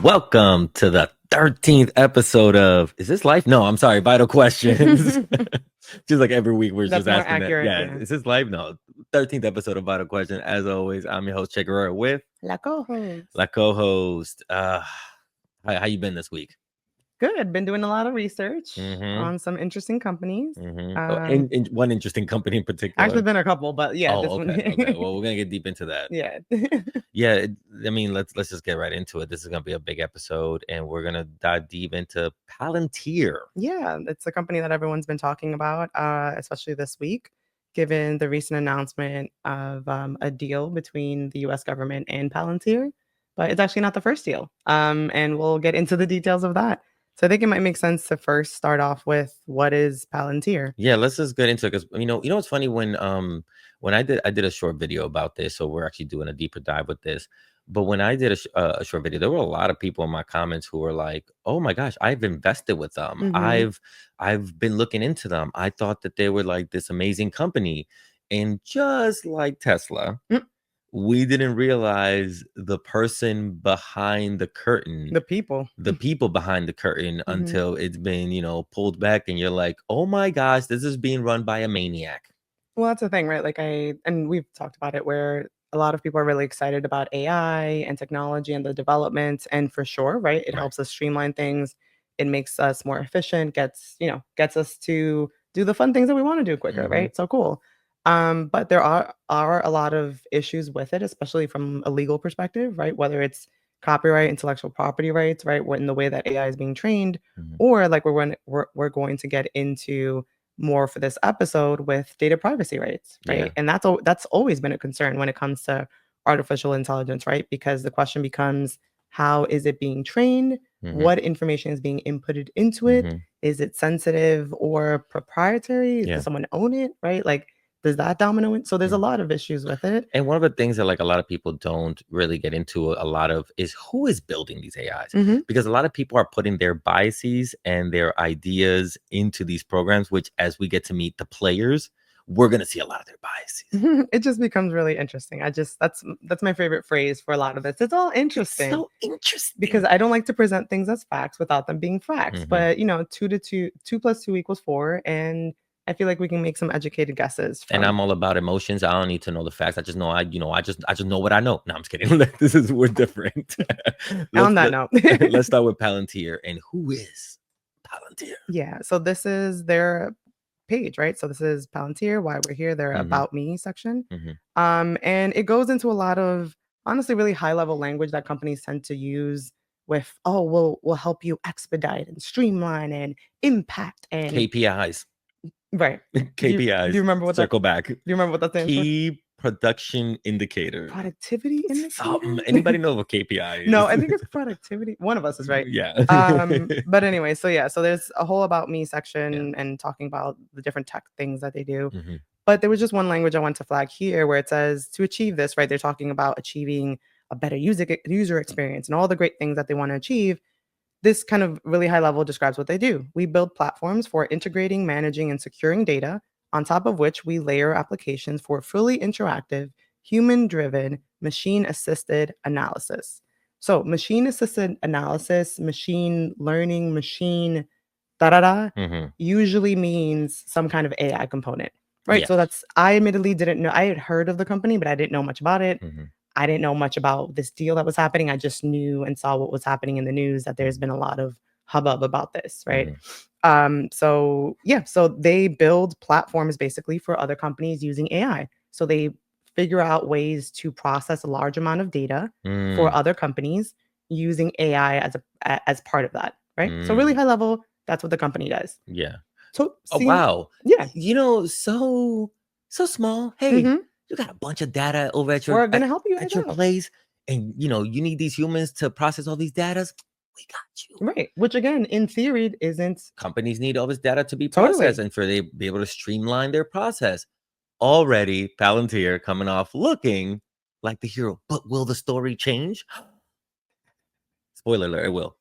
Welcome to the 13th episode of Is This Life? No, I'm sorry, Vital Questions. Just like every week we're That's just more asking accurate. that. Yeah, is this life? No. 13th episode of Vital Question. As always, I'm your host, Che Guerrero, with La co-host. La co-host. How you been this week? Good. Been doing a lot of research Mhm. on some interesting companies. In one interesting company in particular. Actually, been a couple, but yeah, this one. Okay. Well, we're gonna get deep into that. Yeah. Yeah, I mean, let's just get right into it. This is gonna be a big episode, and we're gonna dive deep into Palantir. Yeah, it's a company that everyone's been talking about, especially this week, given the recent announcement of a deal between the U.S. government and Palantir. But it's actually not the first deal, and we'll get into the details of that. So I think it might make sense to first start off with what is Palantir. Yeah, let's just get into it because what's funny when I did a short video about this, so we're actually doing a deeper dive with this. But when I did a short video, there were a lot of people in my comments who were like, "Oh my gosh, I've invested with them. Mm-hmm. I've been looking into them. I thought that they were like this amazing company." And just like Tesla, we didn't realize the person behind the curtain, The people. the people behind the curtain, until it's been, pulled back and you're like, oh my gosh, this is being run by a maniac. Well, that's the thing, right? And we've talked about it where a lot of people are really excited about AI and technology and the development. And for sure, right? It Right. helps us streamline things. It makes us more efficient, gets us to do the fun things that we want to do quicker, Mhm. right? So cool. But there are a lot of issues with it, especially from a legal perspective, right? Whether it's copyright, intellectual property rights, right? In the way that AI is being trained, Mhm. or like we're going to get into more for this episode with data privacy rights, Yeah. right? And that's always been a concern when it comes to artificial intelligence, right? Because the question becomes, how is it being trained? Mhm. What information is being inputted into it? Mhm. Is it sensitive or proprietary? Yeah. Does someone own it, right? Like, does that domino in? So there's a Mm. lot of issues with it. And one of the things that like a lot of people don't really get into a lot of is who is building these AIs, Mhm. because a lot of people are putting their biases and their ideas into these programs, which as we get to meet the players, we're going to see a lot of their biases. It just becomes really interesting. That's my favorite phrase for a lot of this. It's all It's interesting. so interesting. Because I don't like to present things as facts without them being facts. Mhm. But 2 plus 2 equals 4, and I feel like we can make some educated guesses. And I'm all about emotions. I don't need to know the facts. I just know I just know what I know. No, I'm just kidding. We're different. On that let, note, let's start with Palantir. And who is Palantir? yeah. So this is their page, right? So this is Palantir. Why we're here? Their Mhm. About Me section, Mhm. and it goes into a lot of honestly really high level language that companies tend to use. With we'll help you expedite and streamline and impact and KPIs. right. Do KPIs. you remember what that? Circle back. Do you remember what that stands for? Key production indicator. Productivity indicator? Something. Anybody know what KPI is? No, I think it's productivity. One of us is right. Yeah. But anyway, so there's a whole about me Yeah. section and talking about the different tech things that they do. Mhm. But there was just one language I want to flag here where it says to achieve this, right? They're talking about achieving a better user experience and all the great things that they want to achieve. This kind of really high level describes what they do. We build platforms for integrating, managing, and securing data, on top of which we layer applications for fully interactive, human driven, machine assisted analysis. So, machine assisted analysis, machine learning, machine da da da Mhm. usually means some kind of AI component, right? Yeah. So, I admittedly didn't know, I had heard of the company, but I didn't know much about it. Mhm. I didn't know much about this deal that was happening. I just knew and saw what was happening in the news that there's been a lot of hubbub about this, right? Mhm. So yeah, so they build platforms basically for other companies using AI. So they figure out ways to process a large amount of data for Mm. other companies using AI as part of that, right? So really Mm. high level, that's what the company does. Yeah. So Oh seeing, wow. yeah, So small. Hey, mhm, you got a bunch of data over at we're your gonna help you at guys your out. place, and you need these humans to process all these data. We got you. Right. Which again, in theory, isn't Companies need all this data to be processed totally. and for they be able to streamline their process. Already, Palantir coming off looking like the hero, but will the story change? Spoiler alert, it will.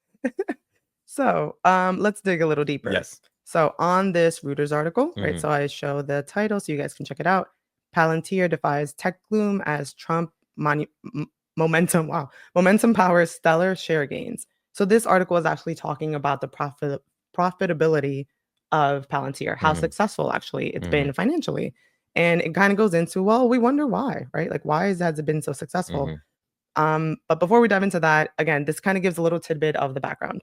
So, let's dig a little deeper. Yes. So, on this Reuters article, right? Mhm. So, I show the title so you guys can check it out. Palantir defies tech gloom as Trump momentum. Wow. Momentum powers stellar share gains. So this article is actually talking about the profitability of Palantir, how Mhm. successful actually it's Mhm. been financially. And it kind of goes into, well, we wonder why, right? Like, why has it been so successful? Mhm. But before we dive into that, again, this kind of gives a little tidbit of the background.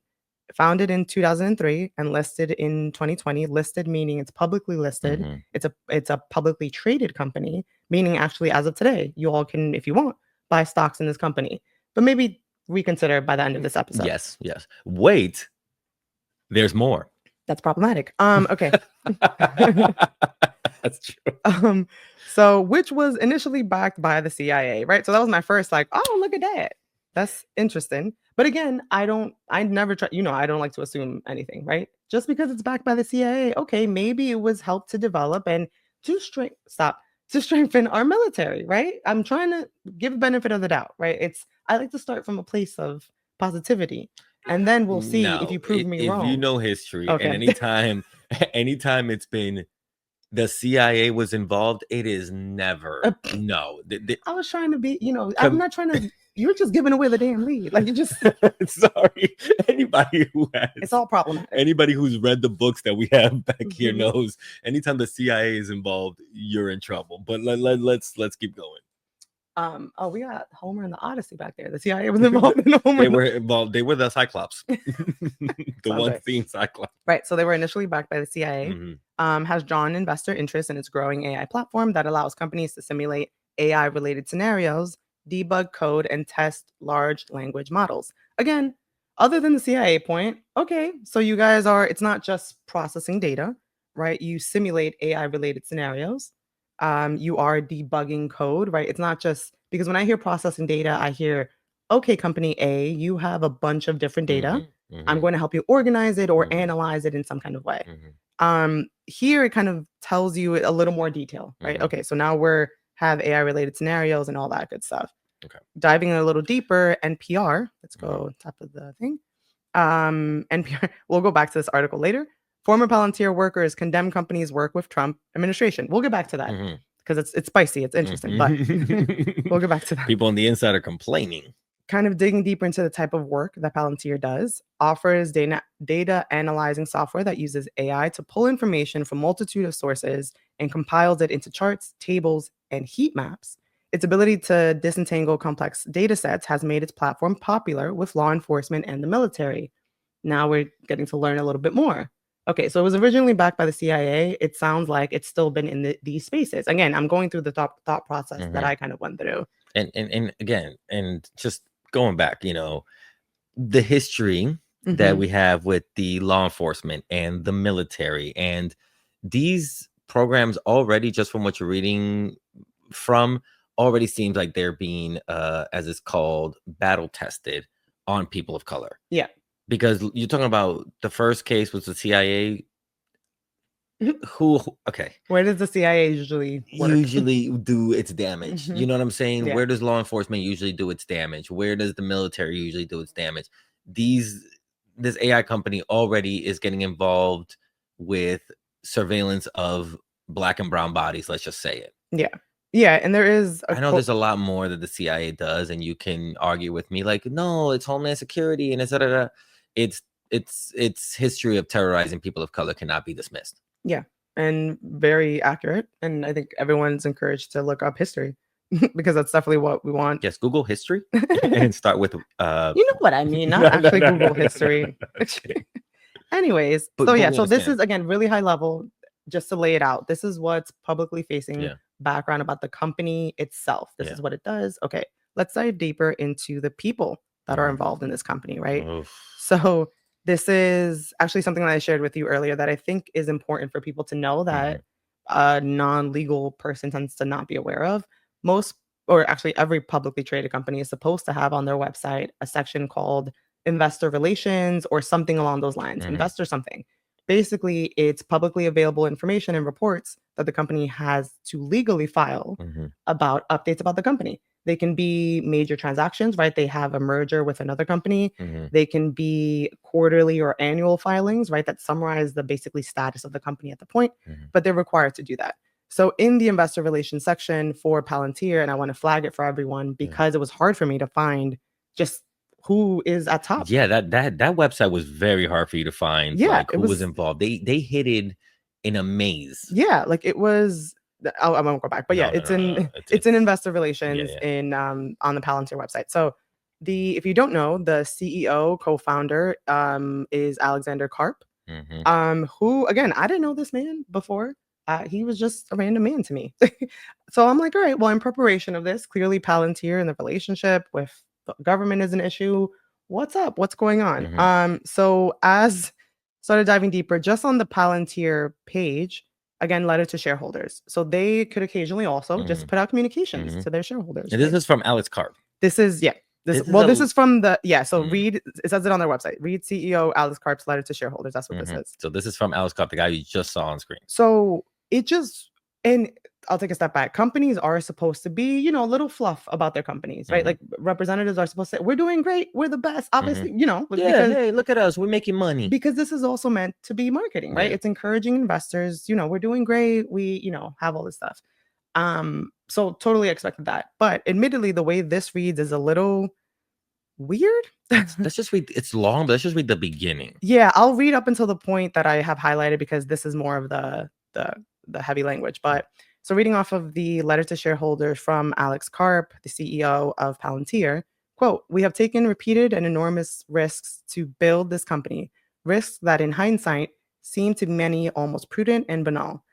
Founded in 2003 and listed in 2020, listed meaning it's publicly listed. Mhm. It's a publicly traded company, meaning actually as of today, you all can, if you want, buy stocks in this company. But maybe reconsider by the end of this episode. Yes, yes. Wait, there's more. That's problematic. Okay. That's true. Um, so which was initially backed by the CIA, right? So that was my first like, oh, look at that. That's interesting. But again, I never try, I don't like to assume anything, right? Just because it's backed by the CIA, okay, maybe it was helped to develop and to strengthen our military, right? I'm trying to give the benefit of the doubt, right? I like to start from a place of positivity, and then we'll see if No, you prove me if you wrong. know history and Okay. anytime anytime it's been the CIA was involved, it is never no. I was trying to be, I'm Com- not trying to. You're just giving away the damn lead. Like you just, Sorry, anybody who it's has all problematic. anybody who's read the books that we have back here Mhm. knows anytime the CIA is involved, you're in trouble. But let's keep going. Oh, we got Homer and the Odyssey back there. The CIA was involved in Homer. They were involved. They were the Cyclops, the Sounds one right. seen Cyclops. Right. So they were initially backed by the CIA. Hmm. Has drawn investor interest in its growing AI platform that allows companies to simulate AI related scenarios, debug code, and test large language models. Again, other than the CIA point, okay, so you guys are, it's not just processing data, right? You simulate AI related scenarios. You are debugging code, right? It's not just because when I hear processing data, I hear, okay, company A, you have a bunch of different data. Hmm. I'm Hmm. going to help you organize it or Hmm. analyze it in some kind of way. Hmm. Here it kind of tells you a little more detail, right? Hmm. Okay, so now we're have AI related scenarios and all that good stuff. Okay. Diving in a little deeper, NPR, let's Hmm. go top of the thing. NPR, we'll go back to this article later. Former Palantir workers condemn companies work with Trump administration. We'll get back to that Hmm. because it's spicy, it's interesting, but Hmm. we'll get back to that. People on the inside are complaining. Kind of digging deeper into the type of work that Palantir does, offers data analyzing software that uses AI to pull information from multitude of sources and compiles it into charts, tables, and heat maps. Its ability to disentangle complex data sets has made its platform popular with law enforcement and the military. Now we're getting to learn a little bit more. Okay, so it was originally backed by the CIA. It sounds like it's still been in these spaces. Again, I'm going through the thought process that Hmm. I kind of went through. And again, and just going back, the history that Hmm. we have with the law enforcement and the military and these programs already, just from what you're reading from, already seems like they're being as it's called, battle tested on people of color, Yeah. because you're talking about the first case was the CIA. Okay, Where does the CIA usually work? usually do its damage. Hmm. You know what I'm saying? Yeah. Where does law enforcement usually do its damage? Where does the military usually do its damage? These this AI company already is getting involved with surveillance of black and brown bodies, let's just say it. Yeah. Yeah, and there is a I know there's a lot more that the CIA does, and you can argue with me like, no, it's Homeland Security and it's da, da, da." it's it's history of terrorizing people of color cannot be dismissed. yeah, and very accurate, and I think everyone's encouraged to look up history because that's definitely what we want. Yes, Google history and start with You know what I mean, not no, no, actually no, no, Google no, no, history. no, I'm kidding. Anyways, But so yeah, we so this understand. is again really high level. Just to lay it out, this is what's publicly facing Yeah, background about the company itself. This yeah. is what it does. Okay, let's dive deeper into the people that are Mhm. involved in this company, right? Oof. So this is actually something that I shared with you earlier that I think is important for people to know Mhm, that a non-legal person tends to not be aware of. Most, or actually every publicly traded company is supposed to have on their website a section called investor relations or something along those lines, mhm, investor something. Basically, it's publicly available information and reports that the company has to legally file mhm, about updates about the company. They can be major transactions, right? They have a merger with another company. mhm, They can be quarterly or annual filings, right? That summarize the basically status of the company at the point, mhm, but they're required to do that. So in the investor relations section for Palantir, and I want to flag it for everyone Yeah. because it was hard for me to find just who is at top. Yeah, that website was very hard for you to find, Yeah, like, it who was was. involved. They hid it in a maze. Yeah, like it was. I won't go back, but yeah, No, no, no, no, no. it's in It's investor yeah, relations yeah. in on the Palantir website. So the if you don't know, the CEO co-founder is Alexander Karp. Mhm, Who again, I didn't know this man before. He was just a random man to me. So I'm like, all right, well, in preparation of this, clearly Palantir and the relationship with the government is an issue. What's up? What's going on? mhm, So as started diving deeper, just on the Palantir page, again, letter to shareholders. So they could occasionally also just mhm, put out communications mhm. to their shareholders, And this right? is from Alex Karp. This is yeah. This is a This is from the so mm, read it says it on their website. Read CEO Alex Karp's letter to shareholders. That's what this mhm. is. So this is from Alex Karp, the guy you just saw on screen. So it just and I'll take a step back. Companies are supposed to be, a little fluff about their companies, right? Mhm, Like representatives are supposed to say, we're doing great, we're the best, mhm. obviously, Yeah, hey, look at us, we're making money. because this is also meant to be marketing, right? Yeah. It's encouraging investors, we're doing great, we, have all this stuff. So totally expected that. But admittedly, the way this reads is a little weird. Let's just read it's long, but let's just read the beginning. Yeah, I'll read up until the point that I have highlighted because this is more of the heavy language. But so reading off of the letter to shareholders from Alex Karp, the CEO of Palantir, quote, "We have taken repeated and enormous risks to build this company, risks that in hindsight seem to many almost prudent and banal.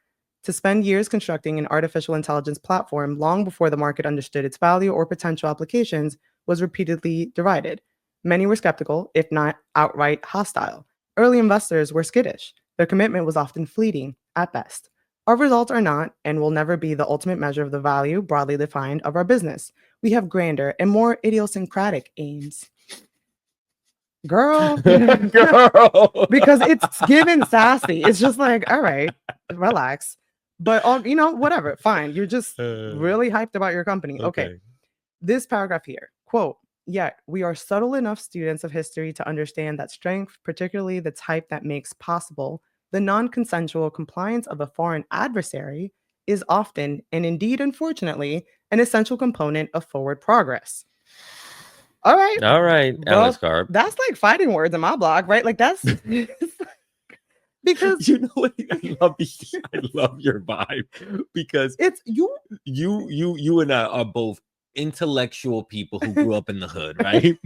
To spend years constructing an artificial intelligence platform long before the market understood its value or potential applications was repeatedly derided. Many were skeptical, if not outright hostile. Early investors were skittish. Their commitment was often fleeting, at best. Our results are not and will never be the ultimate measure of the value broadly defined of our business. We have grander and more idiosyncratic aims." Girl, Girl. because it's given sassy. It's just like, all right, relax. But all whatever, fine. You're just Uh, really hyped about your company. Okay. okay. This paragraph here, quote, "Yet we are subtle enough students of history to understand that strength, particularly the type that makes possible the non-consensual compliance of a foreign adversary, is often, and indeed unfortunately, an essential component of forward progress." All right. All right, Alex Well, Karp. that's like fighting words in my blog, right? Like that's because You know what? I love your vibe because it's you. you and I are both intellectual people who grew up in the hood, right?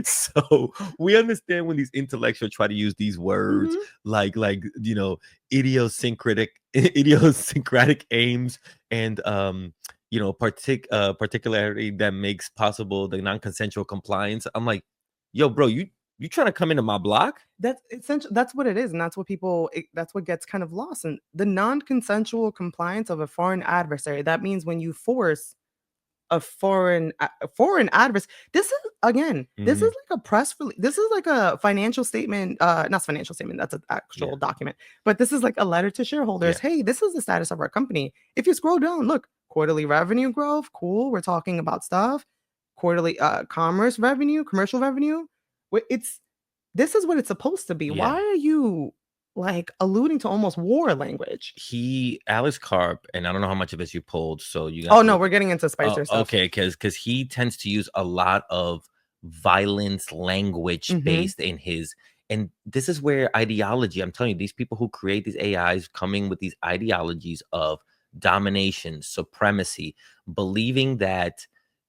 So we understand when these intellectuals try to use these words Mhm. like idiosyncratic aims and particularity that makes possible the non-consensual compliance. I'm like, yo, bro, you trying to come into my block? That's essential. That's what it is, and that's what that's what gets kind of lost in the non-consensual compliance of a foreign adversary. That means when you force a foreign adversary. This is again, this is Mhm. like a press release. This is like a financial statement, not financial statement, that's an Yeah, actual document. But this is like a letter to shareholders. yeah. Hey, this is the status of our company. If you scroll down, look, quarterly revenue growth, cool. We're talking about stuff. Quarterly commercial revenue. It's this is what it's supposed to be. Why Yeah. are you like alluding to almost war language? Alex Karp, and I don't know how much of this you pulled, so you have Oh to no, look. we're getting into Oh, spicer stuff. okay, because he tends to use a lot of violence language Hmm. based in his, and this is where ideology. I'm telling you, these people who create these AIs coming with these ideologies of domination, supremacy, believing that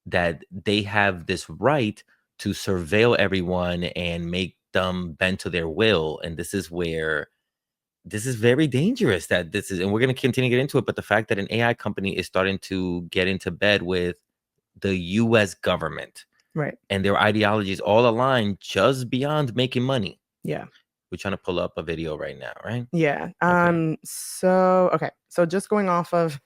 they have this right to surveil everyone and make them bend to their will, and this is very dangerous that this is, and we're going to continue to get into it, but the fact that an AI company is starting to get into bed with the US government Right. and their ideologies all aligned just beyond making money. Yeah. We're trying to pull up a video right now, right? Yeah. Okay, So okay. So just going off of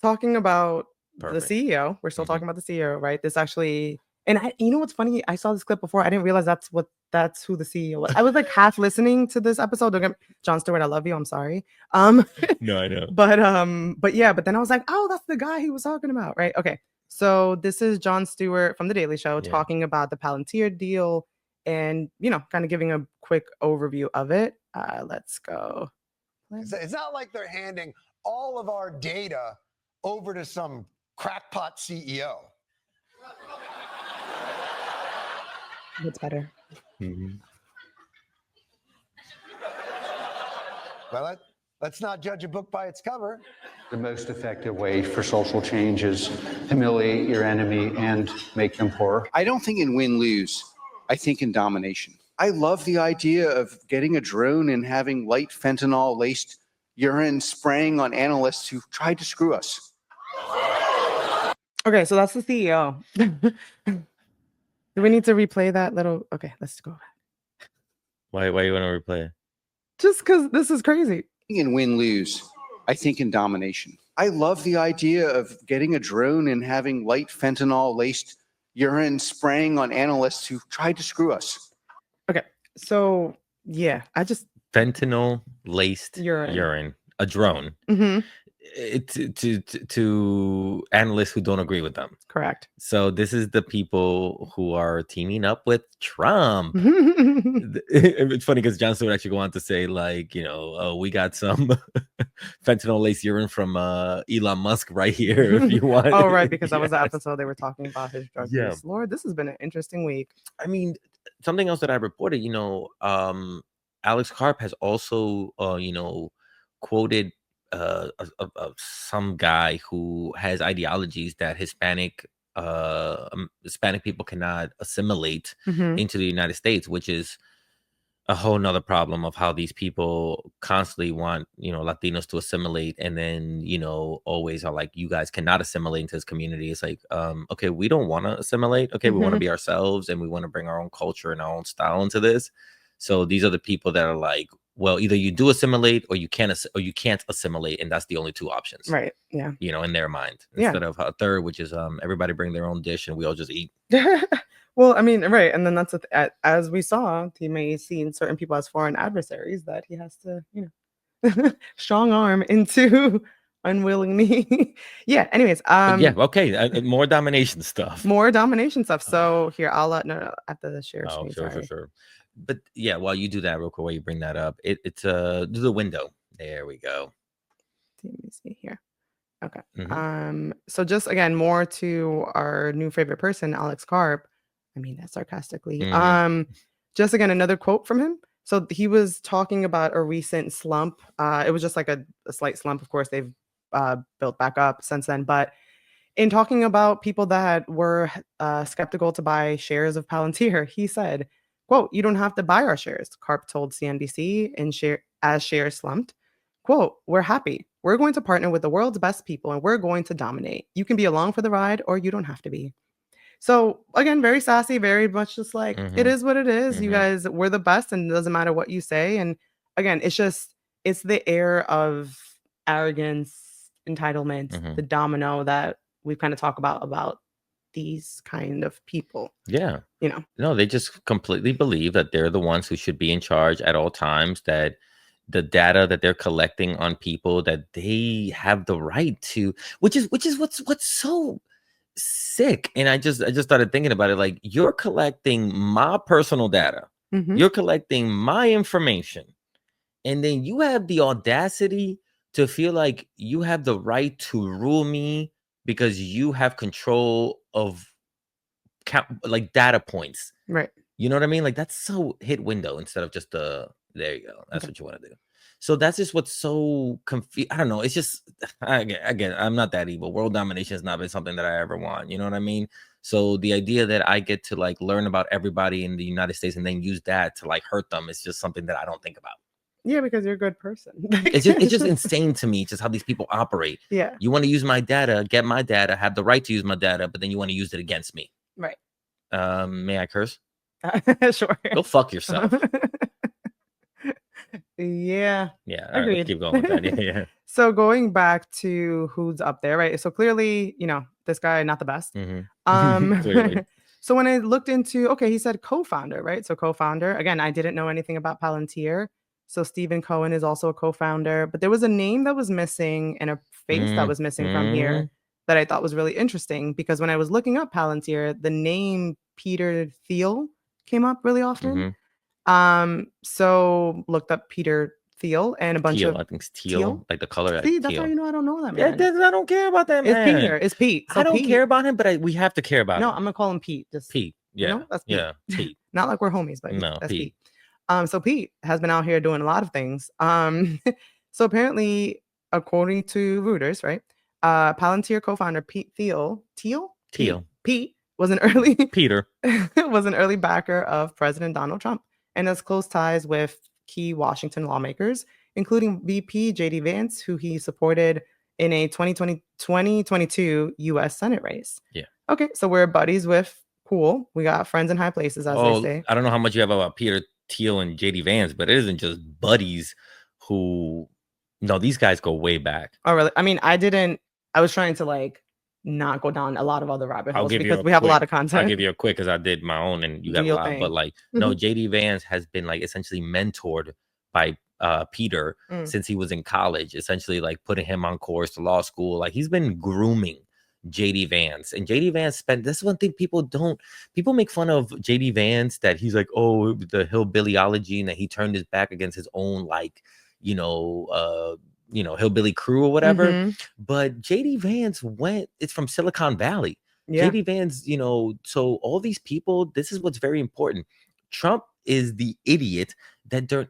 talking about the perfect. CEO, we're still Hmm. talking about the CEO, right? This actually, and you know what's funny? I saw this clip before. I didn't realize that's who the CEO was. I was like half listening to this episode. Don't get John Stewart, I love you. I'm sorry. Um, No, I know. but yeah, but then I was like, oh, that's the guy he was talking about, right? Okay. So this is John Stewart from The Daily Show Yeah. talking about the Palantir deal and kind of giving a quick overview of it. Let's go. It's not like they're handing all of our data over to some crackpot CEO. That's better. Mhm. Well, let's not judge a book by its cover. The most effective way for social change is humiliate your enemy and make them poorer. I don't think in win-lose. I think in domination. I love the idea of getting a drone and having light fentanyl-laced urine spraying on analysts who tried to screw us. Okay, so that's the CEO. Do we need to replay that little? Okay, let's go back. Why you want to replay it? Just because this is crazy. In win-lose, I think in domination. I love the idea of getting a drone and having light fentanyl-laced urine spraying on analysts who tried to screw us. Okay, so yeah, I just Fentanyl laced urine. urine, a drone. Mm-hmm. To analysts who don't agree with them. Correct. So this is the people who are teaming up with Trump. It's funny because John Stewart actually go on to say, like, oh, we got some fentanyl laced urine from Elon Musk right here if you want. Oh, right, because that was the Yes. episode they were talking about his drug Yeah. use. Lord, this has been an interesting week. I mean, something else that I reported, Alex Karp has also, quoted some guy who has ideologies that Hispanic people cannot assimilate Mhm. into the United States, which is a whole nother problem of how these people constantly want, Latinos to assimilate, and then, always are like, you guys cannot assimilate into this community. It's like, okay, we don't want to assimilate. Okay, we want to Mhm. be ourselves, and we want to bring our own culture and our own style into this. So these are the people that are like, well, either you do assimilate or you can't assimilate, and that's the only two options. Right. Yeah. In their mind, Yeah. instead of a third, which is everybody bring their own dish and we all just eat. Well, I mean, right, and then that's as we saw, he may see certain people as foreign adversaries that he has to, strong arm into unwillingly. Yeah. Anyways, But yeah, okay, more domination stuff. more domination stuff. So here, I'll no, I have to share Oh, screen. sure. Sorry. But yeah, while you do that real quick, while you bring that up, it's do the window. There we go. Let me see here. Okay. Mhm. So just again, more to our new favorite person, Alex Karp. I mean that sarcastically. Mhm. Just again, another quote from him. So he was talking about a recent slump. It was just like a slight slump. Of course, they've built back up since then. But in talking about people that were skeptical to buy shares of Palantir, he said, quote, "You don't have to buy our shares," Karp told CNBC as shares slumped. Quote, "We're happy. We're going to partner with the world's best people and we're going to dominate. You can be along for the ride or you don't have to be." So again, very sassy, very much just like, it Mhm. is what it is. You Mhm. guys, we're the best and it doesn't matter what you say. And again, it's the air of arrogance, entitlement, Mhm. the domino that we kind of talk about these kind of people. Yeah. No, they just completely believe that they're the ones who should be in charge at all times, that the data that they're collecting on people, that they have the right to, which is what's so sick. And I just started thinking about it, like, you're collecting my personal data. Mhm. You're collecting my information. And then you have the audacity to feel like you have the right to rule me because you have control of like data points. Right. You know what I mean? Like, that's so hit window instead of just there you go. That's Okay. what you want to do. So that's just what's so I don't know. It's just again, I'm not that evil. World domination has not been something that I ever want. You know what I mean? So the idea that I get to like learn about everybody in the United States and then use that to like hurt them is just something that I don't think about. Yeah, because you're a good person. It's just insane to me, just how these people operate. Yeah. You want to use my data, get my data, have the right to use my data, but then you want to use it against me. Right. May I curse? Sure. Go fuck yourself. Yeah. Yeah, all right, let's Agreed. keep going with that. Yeah. So going back to who's up there, right? So clearly, this guy not the best. Clearly. So when I looked into, okay, he said co-founder, right? So co-founder. Again, I didn't know anything about Palantir. So Stephen Cohen is also a co-founder, but there was a name that was missing and a face that was missing from here that I thought was really interesting, because when I was looking up Palantir, the name Peter Thiel came up really often. So looked up Peter Thiel and a bunch Teal. of I think it's Teal? teal, like the color, like See, that's how teal. you know I don't know that Yeah, man. I don't care about that It's man. Peter. It's Pete. So I don't Pete, care about him, but we have to care about no, him. I'm gonna call him Pete. Just Pete. you Yeah. know, that's Pete. Yeah. Pete. Not like we're homies, but No, that's Pete. Pete. So Pete has been out here doing a lot of things. So apparently, according to Reuters, right, Palantir co-founder Pete Pete was an early Peter. was an early backer of President Donald Trump and has close ties with key Washington lawmakers, including VP JD Vance, who he supported in a 2022 U.S. Senate race. Yeah. Okay, so we're buddies with cool. We got friends in high places, as they say. I don't know how much you have about Peter Thiel and JD Vance, but it isn't just buddies who. No, these guys go way back. Oh, really? I mean, I was trying to like not go down a lot of other rabbit holes because we have a lot of content. I'll give you a quick because I did my own and you got a lot. But like, no, JD Vance has been like essentially mentored by Peter since he was in college, essentially like putting him on course to law school. Like he's been grooming JD Vance, and JD Vance this is one thing people make fun of JD Vance, that he's like, oh, the hillbillyology, and that he turned his back against his own like hillbilly crew or whatever. But JD Vance it's from Silicon Valley. Yeah. JD Vance, so all these people, this is what's very important. Trump is the idiot this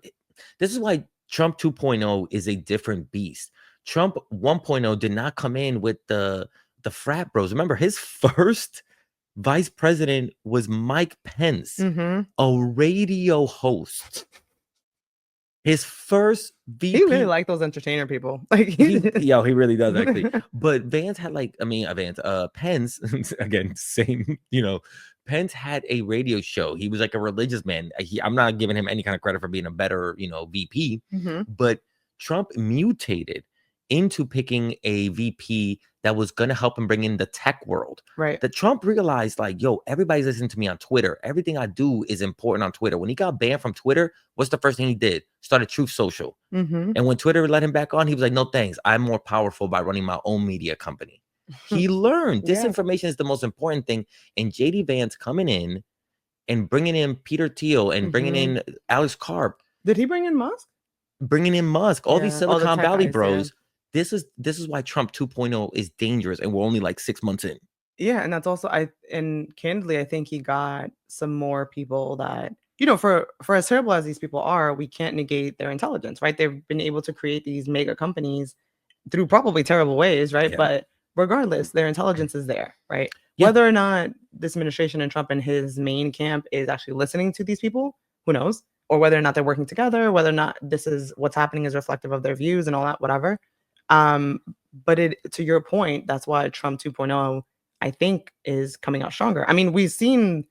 is why Trump 2.0 is a different beast. Trump 1.0 did not come in with the frat bros. Remember, his first vice president was Mike Pence, a radio host. His first VP. He really liked those entertainer people. Like he really does actually. But Vance had Pence again, same. Pence had a radio show. He was like a religious man. I'm not giving him any kind of credit for being a better, VP. But Trump mutated into picking a VP that was going to help him bring in the tech world. Right. That Trump realized, like, yo, everybody's listening to me on Twitter. Everything I do is important on Twitter. When he got banned from Twitter, what's the first thing he did? Started Truth Social. And when Twitter let him back on, he was like, no, thanks. I'm more powerful by running my own media company. He learned disinformation is the most important thing. And JD Vance coming in and bringing in Peter Thiel and bringing in Alex Karp. Did he bring in Musk? Bringing in Musk, all these Silicon Valley guys, bros. This is why Trump 2.0 is dangerous, and we're only like 6 months in. Yeah, and that's also candidly, I think he got some more people that, for as terrible as these people are, we can't negate their intelligence, right? They've been able to create these mega companies through probably terrible ways, right? Yeah. But regardless, their intelligence is there, right? Yeah. Whether or not this administration and Trump and his main camp is actually listening to these people, who knows? Or whether or not they're working together, whether or not this is what's happening is reflective of their views and all that, whatever. But to your point, that's why Trump 2.0, I think, is coming out stronger. I mean, we've seen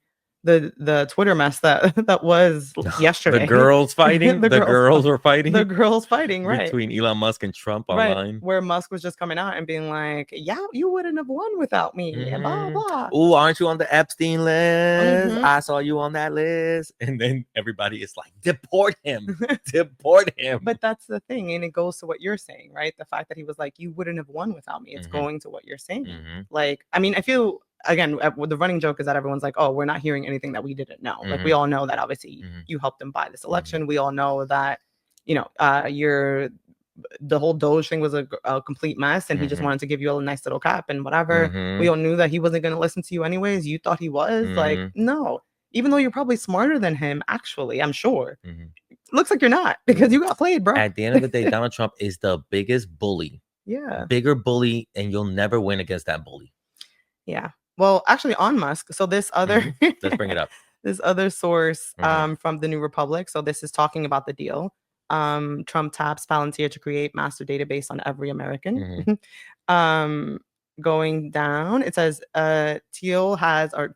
the Twitter mess that was yesterday. The girls fighting. the girls were fighting. The girls fighting, right? Between Elon Musk and Trump right, online. Where Musk was just coming out and being like, yeah, you wouldn't have won without me. And blah, blah. Oh, aren't you on the Epstein list? I saw you on that list. And then everybody is like, deport him. Deport him. But that's the thing. And it goes to what you're saying, right? The fact that he was like, you wouldn't have won without me. It's going to what you're saying. Like, I mean, I feel, again, the running joke is that everyone's like, oh, we're not hearing anything that we didn't know. Like, we all know that obviously you helped him buy this election. We all know that, the whole Doge thing was a complete mess, and he just wanted to give you a nice little cap and whatever. We all knew that he wasn't going to listen to you anyways. You thought he was. Like, no. Even though you're probably smarter than him, actually, I'm sure. Looks like you're not, because you got played, bro. At the end of the day, Donald Trump is the biggest bully. Yeah. Bigger bully, and you'll never win against that bully. Yeah. Well, actually, on Musk. So this other let's bring it up. This other source from the New Republic. So this is talking about the deal. Trump taps Palantir to create master database on every American. Going down, it says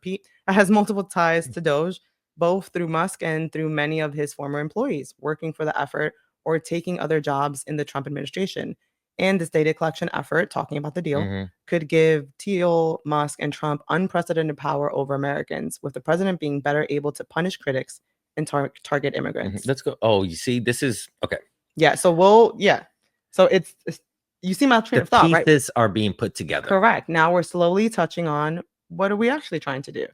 Pete has multiple ties to Doge, both through Musk and through many of his former employees working for the effort or taking other jobs in the Trump administration. And this data collection effort, talking about the deal, could give Thiel, Musk, and Trump unprecedented power over Americans, with the president being better able to punish critics and target immigrants. Let's go. Oh, you see, this is okay. Yeah. So So it's you see my train of thought, right? The pieces are being put together. Correct. Now we're slowly touching on what are we actually trying to do,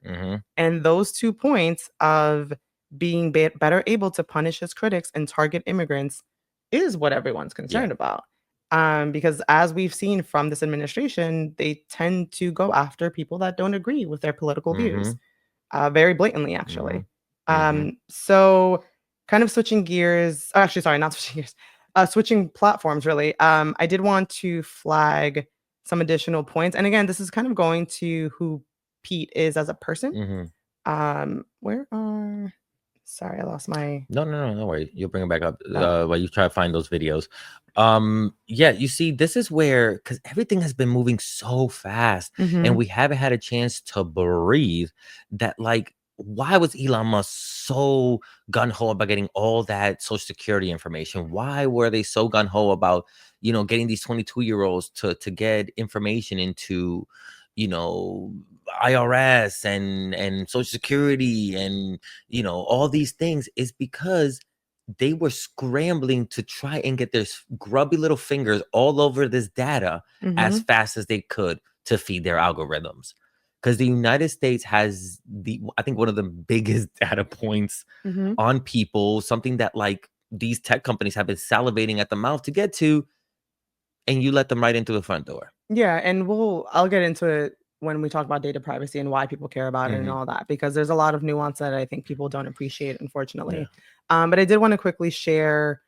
and those 2 points of being better able to punish his critics and target immigrants is what everyone's concerned about. Because as we've seen from this administration, they tend to go after people that don't agree with their political views, Mhm. very blatantly, actually. Mhm. Mhm. So kind of switching gears, actually, sorry, not switching gears, switching platforms, really. I did want to flag some additional points. And again, this is kind of going to who Pete is as a person. Mhm. Where are, sorry, I lost my, No, no, no, don't worry. You'll bring it back up oh, while you try to find those videos. Yeah, you see, this is where because everything has been moving so fast, and mhm, we haven't had a chance to breathe. That like, why was Elon Musk so gun ho about getting all that social security information? Why were they so gun ho about getting these 22-year-olds to get information into IRS and social security and all these things is because they were scrambling to try and get their grubby little fingers all over this data as mhm, fast as they could to feed their algorithms. Because the United States has I think one of the biggest data points mhm. on people, something that like these tech companies have been salivating at the mouth to get to, and you let them right into the front door. Yeah, and I'll get into it when we talk about data privacy and why people care about it and Hmm. all that, because there's a lot of nuance that I think people don't appreciate, Yeah. unfortunately. But I did want to quickly share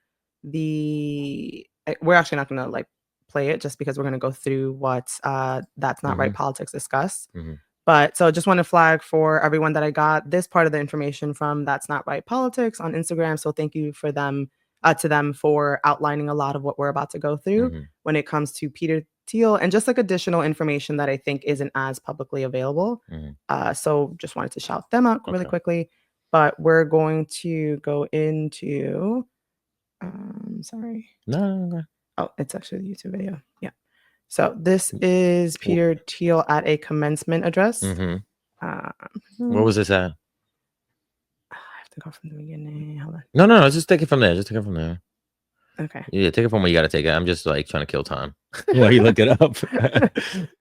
we're actually not gonna like play it just because we're gonna go through what That's Not Right Hmm. Politics discussed. Hmm. But so just want to flag for everyone that I got this part of the information from That's Not Right Politics on Instagram. So thank you for them to them for outlining a lot of what we're about to go through Hmm. when it comes to Peter Thiel and just like additional information that I think isn't as publicly available. Hmm. So just wanted to shout them out really Okay. quickly. But we're going to go into sorry. No, no, no. Oh, it's actually the YouTube video. Yeah. So this is Peter Thiel at a commencement address. Mm-hmm. Um, Where was this at? I have to go from the beginning. Hold on. No, no, no. Just take it from there. Just take it from there. Okay. Yeah, take it from where you got to take it. I'm just like trying to kill time while you look it up.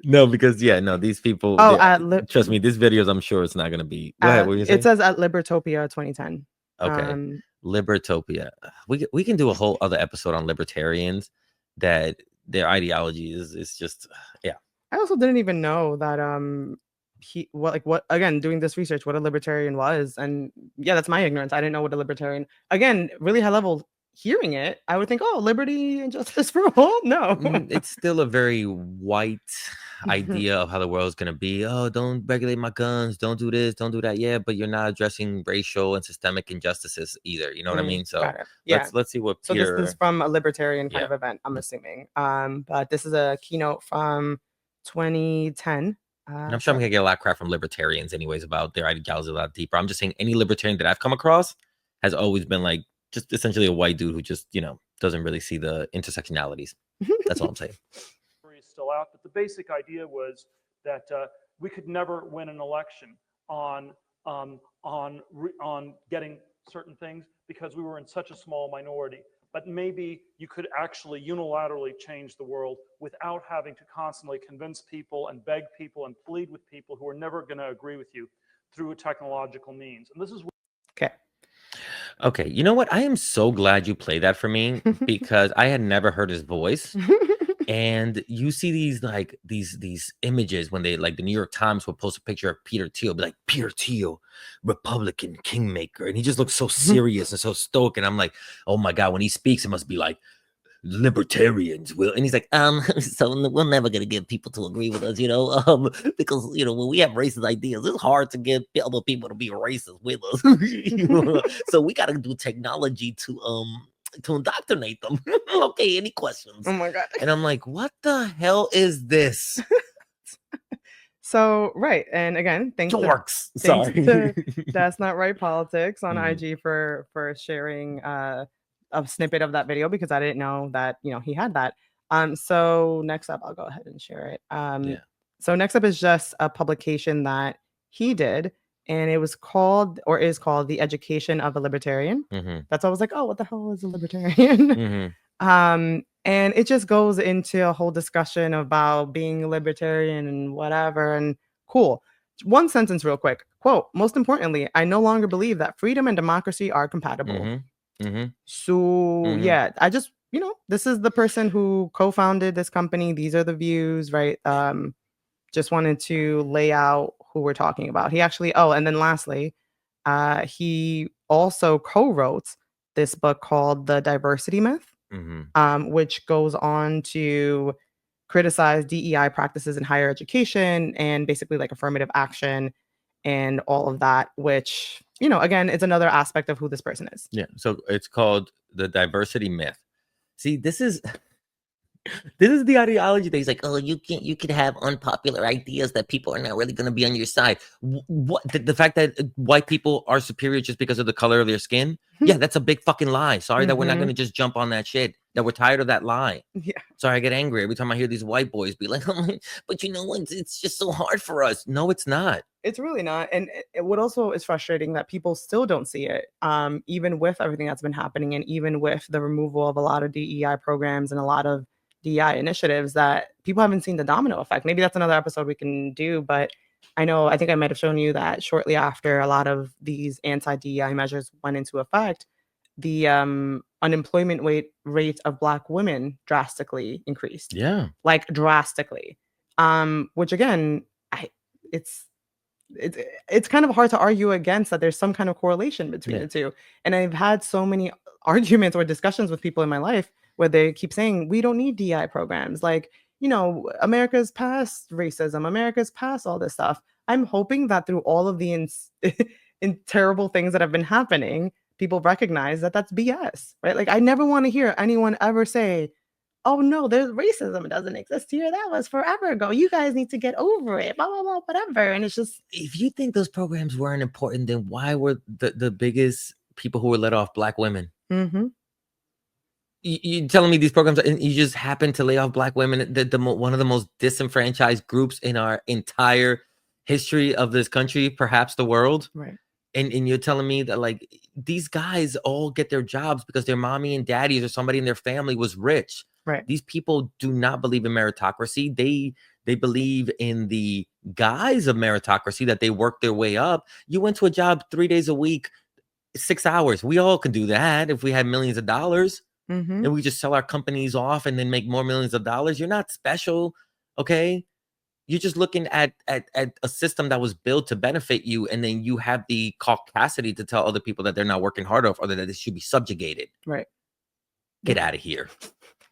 No, because no, these people. Oh, Trust me, these videos. I'm sure it's not gonna be. Go ahead. What were you it saying? says at Libertopia 2010. Okay, Libertopia. We can do a whole other episode on libertarians. That their ideology is just yeah. I also didn't even know that what again, doing this research, what a libertarian was. And yeah, that's my ignorance. I didn't know what a libertarian, again, really high level. Hearing it, I would think, oh, liberty and justice for all. No. It's still a very white idea of how the world is going to be. Oh, don't regulate my guns. Don't do this. Don't do that. Yeah, but you're not addressing racial and systemic injustices either. You know what I mean? So Got it. Yeah. let's see what So this is Peter. from a libertarian kind Yeah. of event, I'm assuming. But this is a keynote from 2010. And I'm sure I'm gonna get a lot of crap from libertarians, anyways, about their ideology a lot deeper. I'm just saying any libertarian that I've come across has always been like just essentially a white dude who just doesn't really see the intersectionalities. That's all I'm saying. Is still out, but the basic idea was that we could never win an election on getting certain things because we were in such a small minority. But maybe you could actually unilaterally change the world without having to constantly convince people and beg people and plead with people who are never going to agree with you through a technological means. And this is Okay. Okay, you know what? I am so glad you played that for me because I had never heard his voice. And you see these like these images when they like the New York Times will post a picture of Peter Thiel, be like Peter Thiel, Republican kingmaker, and he just looks so serious and so stoic. And I'm like, oh my god, when he speaks, it must be like libertarians will. And he's like, so we're never gonna get people to agree with us, because when we have racist ideas, it's hard to get other people to be racist with us. So we gotta do technology to indoctrinate them. Okay, any questions? Oh my god. And I'm like, what the hell is this? So right, and again, thanks Dorks. to Sorry. That's Not Right Politics on Mhm. IG for sharing a snippet of that video, because I didn't know that he had that. So next up, I'll go ahead and share it. Yeah. So next up is just a publication that he did, and it was called, or is called, The Education of a Libertarian. Mm-hmm. That's why I was like, oh, what the hell is a libertarian? Mm-hmm. And it just goes into a whole discussion about being a libertarian and whatever. And cool. One sentence real quick. Quote, most importantly, I no longer believe that freedom and democracy are compatible. Mm-hmm. Mhm. So Mhm. yeah, I just, this is the person who co-founded this company. These are the views, right? Just wanted to lay out who we're talking about. He actually, oh, and then lastly, he also co-wrote this book called The Diversity Myth, Mhm. which goes on to criticize DEI practices in higher education and basically like affirmative action and all of that, which, again, it's another aspect of who this person is. Yeah. So it's called the diversity myth. See, this is the ideology that he's like, oh, you can have unpopular ideas that people are not really going to be on your side. What the fact that white people are superior just because of the color of their skin? Yeah, that's a big fucking lie. Sorry that we're not going Mhm. to just jump on that shit. That we're tired of that lie. Yeah. Sorry, I get angry every time I hear these white boys be like, oh, but you know what? It's just so hard for us. No, it's not. It's really not. And what also is frustrating that people still don't see it, even with everything that's been happening, and even with the removal of a lot of DEI programs and a lot of DEI initiatives, that people haven't seen the domino effect. Maybe that's another episode we can do. But I think I might have shown you that shortly after a lot of these anti-DEI measures went into effect, the unemployment rate of Black women drastically increased, Yeah. like drastically. Which again, I it's it's kind of hard to argue against that. There's some kind of correlation between Yeah. the two. And I've had so many arguments or discussions with people in my life where they keep saying we don't need DI programs, like, America's past racism, America's past all this stuff. I'm hoping that through all of the in terrible things that have been happening, people recognize that that's BS, right? Like, I never want to hear anyone ever say, oh no, there's racism. It doesn't exist here. That was forever ago. You guys need to get over it. Blah blah blah. Whatever. And it's just, If you think those programs weren't important, then why were the biggest people who were let off Black women? mm-hmm. You telling me these programs, and you just happen to lay off Black women, one of the most disenfranchised groups in our entire history of this country, perhaps the world. Right. And you're telling me that like these guys all get their jobs because their mommy and daddies or somebody in their family was rich. Right. These people do not believe in meritocracy. They believe in the guise of meritocracy, that they work their way up. You went to a job 3 days a week, 6 hours. We all could do that if we had millions of dollars. Mm-hmm. And we just sell our companies off and then make more millions of dollars. You're not special, okay? You're just looking at a system that was built to benefit you, and then you have the caucasity to tell other people that they're not working hard enough or that they should be subjugated. Right. Get out of here.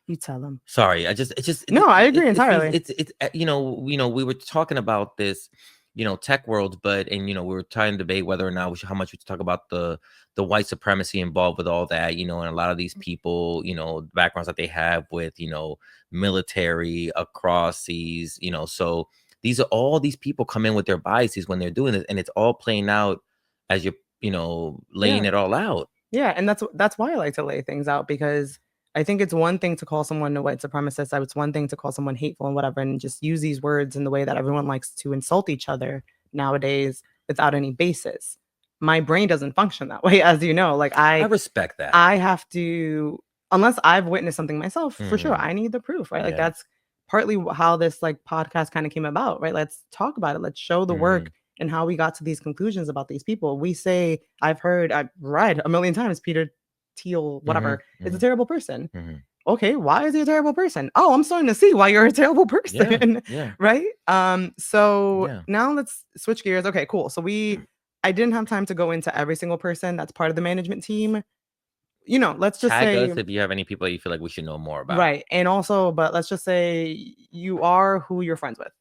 You tell them. Sorry, No, I agree entirely. It's we were talking about this, tech world, but we were trying to debate whether or not how much we should talk about the white supremacy involved with all that, and a lot of these people, backgrounds that they have with, military across seas, so all these people come in with their biases when they're doing this, and it's all playing out as you're, laying Yeah. it all out. Yeah. And that's why I like to lay things out, because I think it's one thing to call someone a white supremacist. It's one thing to call someone hateful and whatever, and just use these words in the way that everyone likes to insult each other nowadays without any basis. My brain doesn't function that way, as you know. Like, I respect that. I have to, unless I've witnessed something myself, for sure, Mhm. I need the proof, right? Like, Yeah. that's partly how this like podcast kind of came about, right? Let's talk about it. Let's show the work and how we got to these conclusions about these people. We say, I've read a million times, Peter Thiel, whatever, is a terrible person. Mhm. Okay, why is he a terrible person? Oh, I'm starting to see why you're a terrible person. Yeah. Right? So Yeah. now let's switch gears. Okay, cool. So I didn't have time to go into every single person that's part of the management team. Let's just Tag say, us if you have any people that you feel like we should know more about. right. And also, but let's just say you are who you're friends with.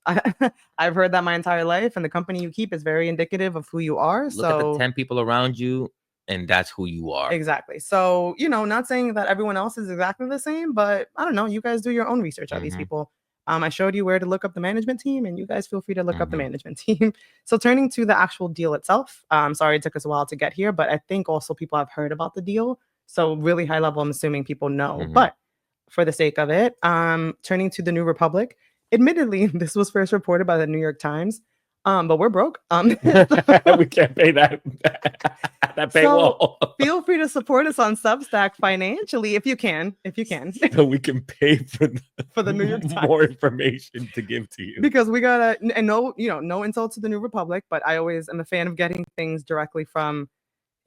I've heard that my entire life, and the company you keep is very indicative of who you are. Look at the 10 people around you, and that's who you are. Exactly. So, not saying that everyone else is exactly the same, but I don't know. You guys do your own research on these people. I showed you where to look up the management team, and you guys feel free to look up the management team. So turning to the actual deal itself, sorry it took us a while to get here, but I think also people have heard about the deal. So really high level, I'm assuming people know. But for the sake of it, turning to the New Republic, admittedly, this was first reported by the New York Times, but we're broke. We can't pay that paywall. So feel free to support us on Substack financially if you can. So we can pay for the New York Times more information to give to you. Because we gotta, and no insult to the New Republic, but I always am a fan of getting things directly from,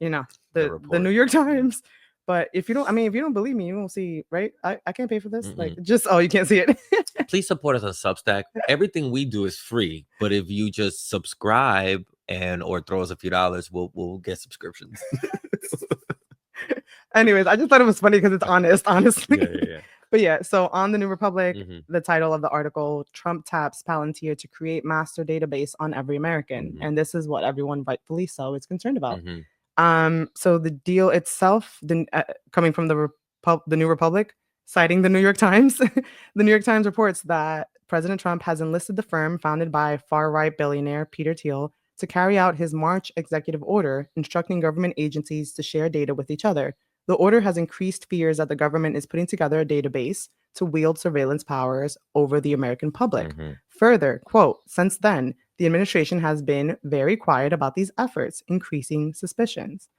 the New York Times. But if you don't, I mean, if you don't believe me, you won't see, right? I can't pay for this. Like, Mm-mm. just, oh, you can't see it. Please support us on Substack. Everything we do is free, but if you just subscribe and or throw us a few dollars, we'll get subscriptions. Anyways, I just thought it was funny because it's honest, honestly. Yeah. But yeah, so on the New Republic, Mhm. the title of the article, Trump taps Palantir to create master database on every American. Mhm. And this is what everyone rightfully so is concerned about. Mhm. So the deal itself, coming from the New Republic, citing the New York Times, the New York Times reports that President Trump has enlisted the firm founded by far-right billionaire Peter Thiel to carry out his March executive order instructing government agencies to share data with each other. The order has increased fears that the government is putting together a database to wield surveillance powers over the American public. Mhm. Further, quote, since then, the administration has been very quiet about these efforts, increasing suspicions.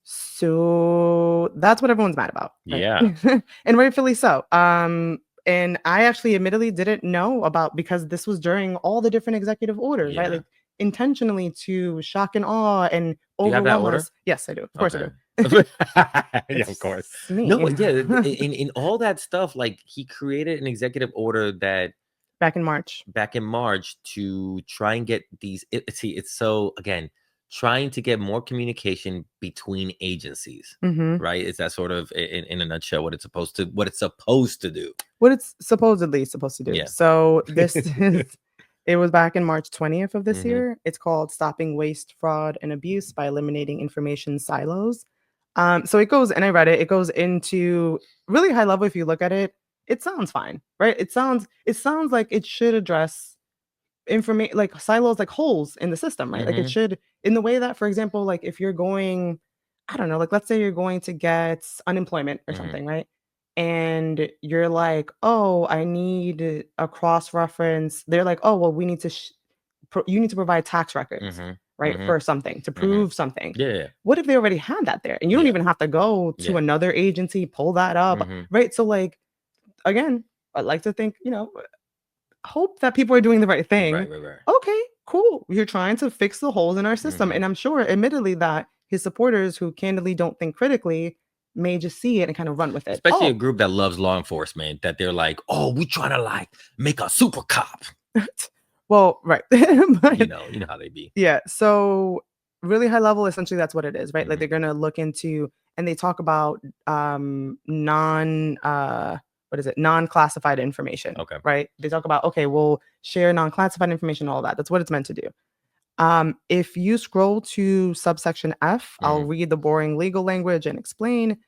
So that's what everyone's mad about. Right? Yeah. And rightfully so. And I actually admittedly didn't know about, because this was during all the different executive orders, right? Yeah. Like intentionally to shock and awe and Do you have that overwhelm order? us. Yes, I do. Of course I do. Yeah, of course. It's me. No, yeah, in all that stuff, like he created an executive order that Back in March. back in March to try and get these. See, it's so again trying to get more communication between agencies, Mhm. right? Is that sort of in a nutshell what it's supposed to do? What it's supposedly supposed to do. Yeah. So this is, it was back in March 20th of this Mhm. year. It's called Stopping Waste, Fraud, and Abuse by Eliminating Information Silos. So it goes, and I read it, it goes into really high level. If you look at it, it sounds fine, right? It sounds like it should address information, like silos, like holes in the system, right? Like it Mhm. should, in the way that, for example, like if you're going, I don't know, like let's say you're going to get unemployment or Mhm. something, right? And you're like, oh, I need a cross reference. They're like, oh, well, we need to, you need to provide tax records, Mhm. right, Mhm. for something to Mhm. prove something. Yeah. What if they already had that there, and you don't Yeah. even have to go to Yeah. another agency, pull that up, Mhm. right? So, like, again, I'd like to think, hope that people are doing the right thing. Right. Okay, cool. You're trying to fix the holes in our system. Mhm. And I'm sure, admittedly, that his supporters who candidly don't think critically may just see it and kind of run with it. Especially a Oh, group that loves law enforcement, that they're like, oh, we trying to like make a super cop. well, right. But, You know how they be. yeah. So really high level, essentially that's what it is, right? Like Mhm. they're gonna look into, and they talk about non-classified information. Okay. Right? They talk about, okay, we'll share non-classified information, all that. That's what it's meant to do. If you scroll to subsection F, I'll Mhm. read the boring legal language and explain.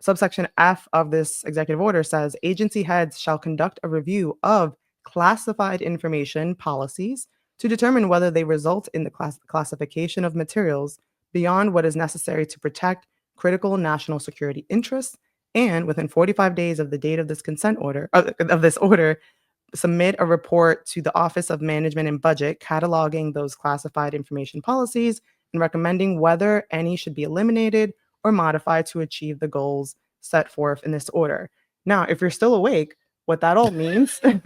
Subsection F of this executive order says agency heads shall conduct a review of classified information policies to determine whether they result in the classification of materials beyond what is necessary to protect critical national security interests, and within 45 days of the date of this consent order, of this order, submit a report to the Office of Management and Budget cataloging those classified information policies and recommending whether any should be eliminated or modified to achieve the goals set forth in this order. Now, if you're still awake, what that all means, Good,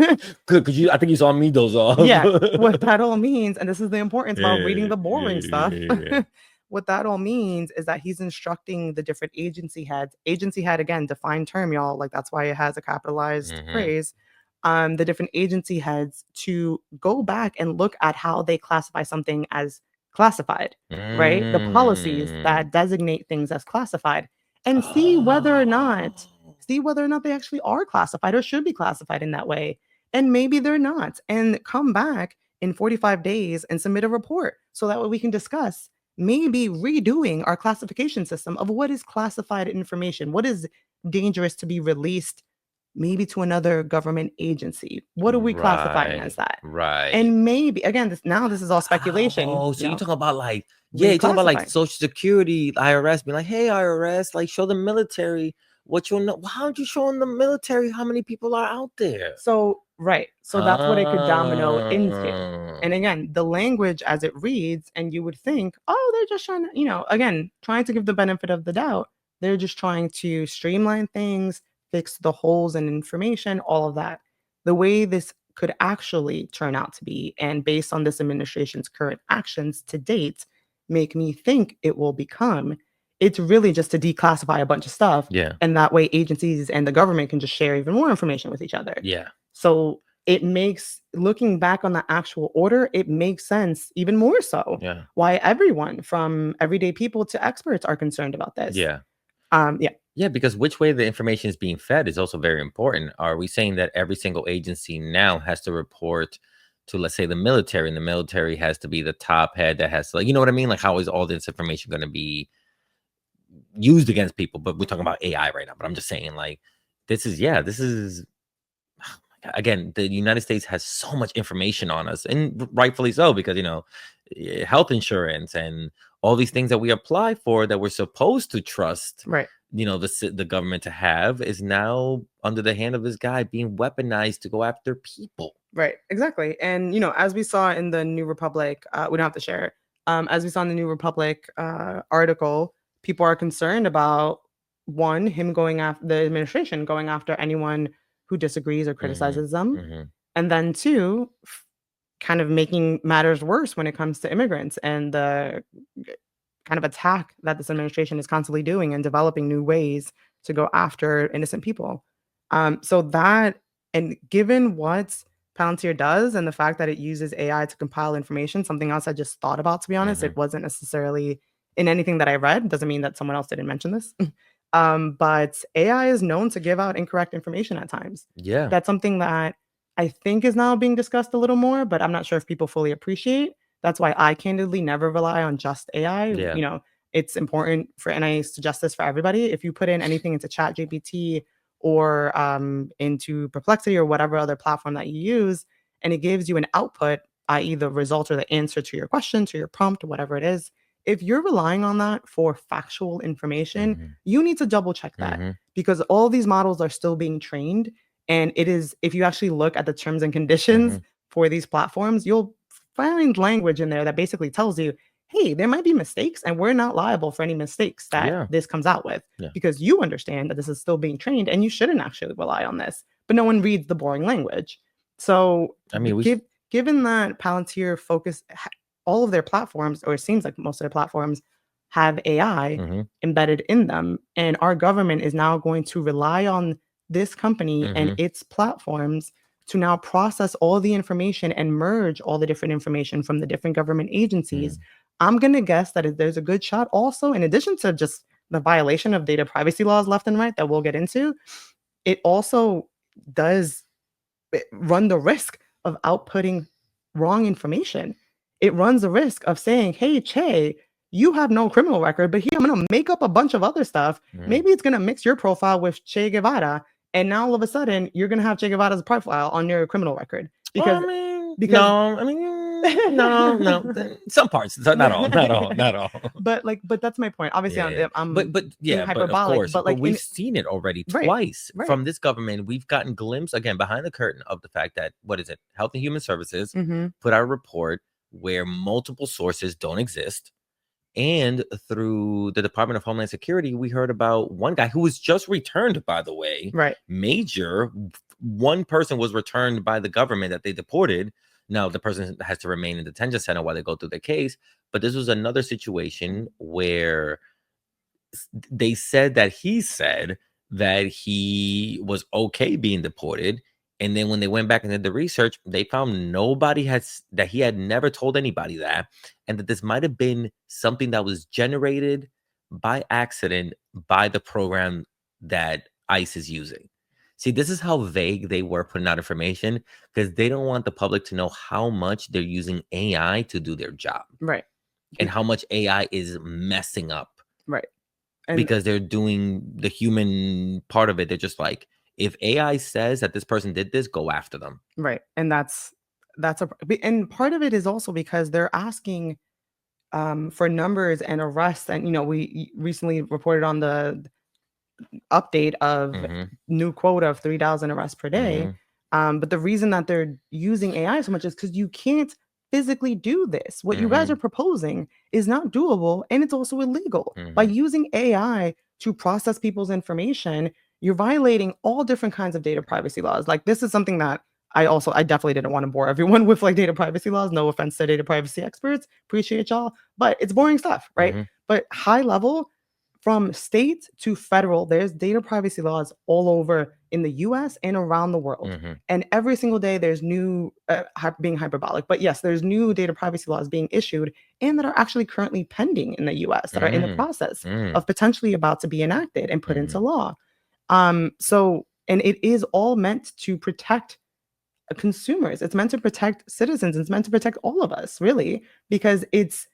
because I think you saw me doze off. yeah, what that all means, and this is the importance about reading the Yeah. boring stuff. Yeah. What that all means is that he's instructing the different agency heads. Agency head, again, defined term, y'all. Like that's why it has a capitalized Mhm. phrase. The different agency heads to go back and look at how they classify something as classified, right? The policies Mm. that designate things as classified, and see whether or not they actually are classified or should be classified in that way. And maybe they're not. And come back in 45 days and submit a report so that way we can discuss maybe redoing our classification system of what is classified information, what is dangerous to be released maybe to another government agency. What are we classifying as that? Right. And maybe, again, this is all speculation. Oh, so you you're know, talking about like, yeah, you're talking about like reclassifying. Social Security, IRS, being like, hey, IRS, like show the military what you'll know. How aren't you showing the military how many people are out there? So, right. So that's what it could domino into. Ah. And again, the language as it reads, and you would think, oh, they're just trying to, again, trying to give the benefit of the doubt. They're just trying to streamline things, fix the holes in information, all of that. The way this could actually turn out to be, and based on this administration's current actions to date, make me think it will become, it's really just to declassify a bunch of stuff, Yeah. and that way agencies and the government can just share even more information with each other. Yeah. So it makes, looking back on the actual order, it makes sense even more so Yeah. why everyone from everyday people to experts are concerned about this. Yeah. Yeah. Yeah, because which way the information is being fed is also very important. Are we saying that every single agency now has to report to, let's say, the military, and the military has to be the top head that has to, like, you know what I mean? Like, how is all this information going to be used against people? But we're talking about AI right now. But I'm just saying, like, this is again, the United States has so much information on us, and rightfully so, because health insurance and all these things that we apply for that we're supposed to trust, Right. the government to have, is now under the hand of this guy being weaponized to go after people. Right. Exactly. And as we saw in the New Republic, we don't have to share it. As we saw in the New Republic article, people are concerned about, one, him going after the administration, going after anyone who disagrees or Hmm. criticizes them, Hmm. and then two, kind of making matters worse when it comes to immigrants and the kind of attack that this administration is constantly doing and developing new ways to go after innocent people. So that, and given what Palantir does and the fact that it uses AI to compile information, something else I just thought about, to be honest, Hmm. it wasn't necessarily in anything that I read. Doesn't mean that someone else didn't mention this. But AI is known to give out incorrect information at times. Yeah. That's something that I think is now being discussed a little more, but I'm not sure if people fully appreciate. That's why I candidly never rely on just AI. Yeah. It's important for, and I suggest this for everybody. If you put in anything into ChatGPT or into Perplexity or whatever other platform that you use, and it gives you an output, i.e., the result or the answer to your question, to your prompt, whatever it is, if you're relying on that for factual information, Hmm. you need to double check that, Hmm. because all these models are still being trained. And it is, if you actually look at the terms and conditions Hmm. for these platforms, you'll find language in there that basically tells you, hey, there might be mistakes and we're not liable for any mistakes that Yeah. this comes out with, Yeah. because you understand that this is still being trained and you shouldn't actually rely on this. But no one reads the boring language. So I mean, given that Palantir all of their platforms, or it seems like most of their platforms, have AI hmm embedded in them, and our government is now going to rely on this company and hmm its platforms to now process all the information and merge all the different information from the different government agencies. I'm going to guess that there's a good shot also, in addition to just the violation of data privacy laws left and right that we'll get into, it also does run the risk of outputting wrong information. It runs the risk of saying, hey, Che, you have no criminal record, but here I'm going to make up a bunch of other stuff. hmm Maybe it's going to mix your profile with Che Guevara. And now all of a sudden, you're going to have Che Guevara's profile on your criminal record. Well, Because, I mean, because, no, I mean, no. Some parts, not all, not all. but that's my point. Obviously, Yeah, I'm but being yeah, but of hyperbolic, course, but but like we've seen it already right, twice right. from this government. We've gotten glimpse again behind the curtain of the fact that, what is it, Health and Human Services Mm-hmm. put out a report where multiple sources don't exist, and through the Department of Homeland Security, we heard about one guy who was just returned. By the way, Right. one person was returned by the government that they deported. Now the person has to remain in detention center while they go through their case. But this was another situation where they said that he said that he was okay being deported. And then when they went back and did the research, they found that he had never told anybody that. And that this might have been something that was generated by accident by the program that ICE is using. See, this is how vague they were putting out information, because they don't want the public to know how much they're using AI to do their job Right. and how much AI is messing up, Right. And because they're doing the human part of it. They're just like, if AI says that this person did this, go after them. right. And and part of it is also because they're asking for numbers and arrests. And we recently reported on the update of Hmm. new quota of 3,000 arrests per day. Hmm. But the reason that they're using AI so much is because you can't physically do this. What you guys Hmm. are proposing is not doable, and it's also illegal. By Hmm. using AI to process people's information, you're violating all different kinds of data privacy laws. Like, this is something that I definitely didn't want to bore everyone with, like, data privacy laws. No offense to data privacy experts. Appreciate y'all. But it's boring stuff, right? Hmm. But high level, from state to federal, there's data privacy laws all over in the US and around the world. Mhm. And every single day there's new, being hyperbolic, but yes, there's new data privacy laws being issued and that are actually currently pending in the US that are in the Mm. process Mm. of potentially about to be enacted and put into Mhm. law. And it is all meant to protect consumers. It's meant to protect citizens. It's meant to protect all of us, really, because it's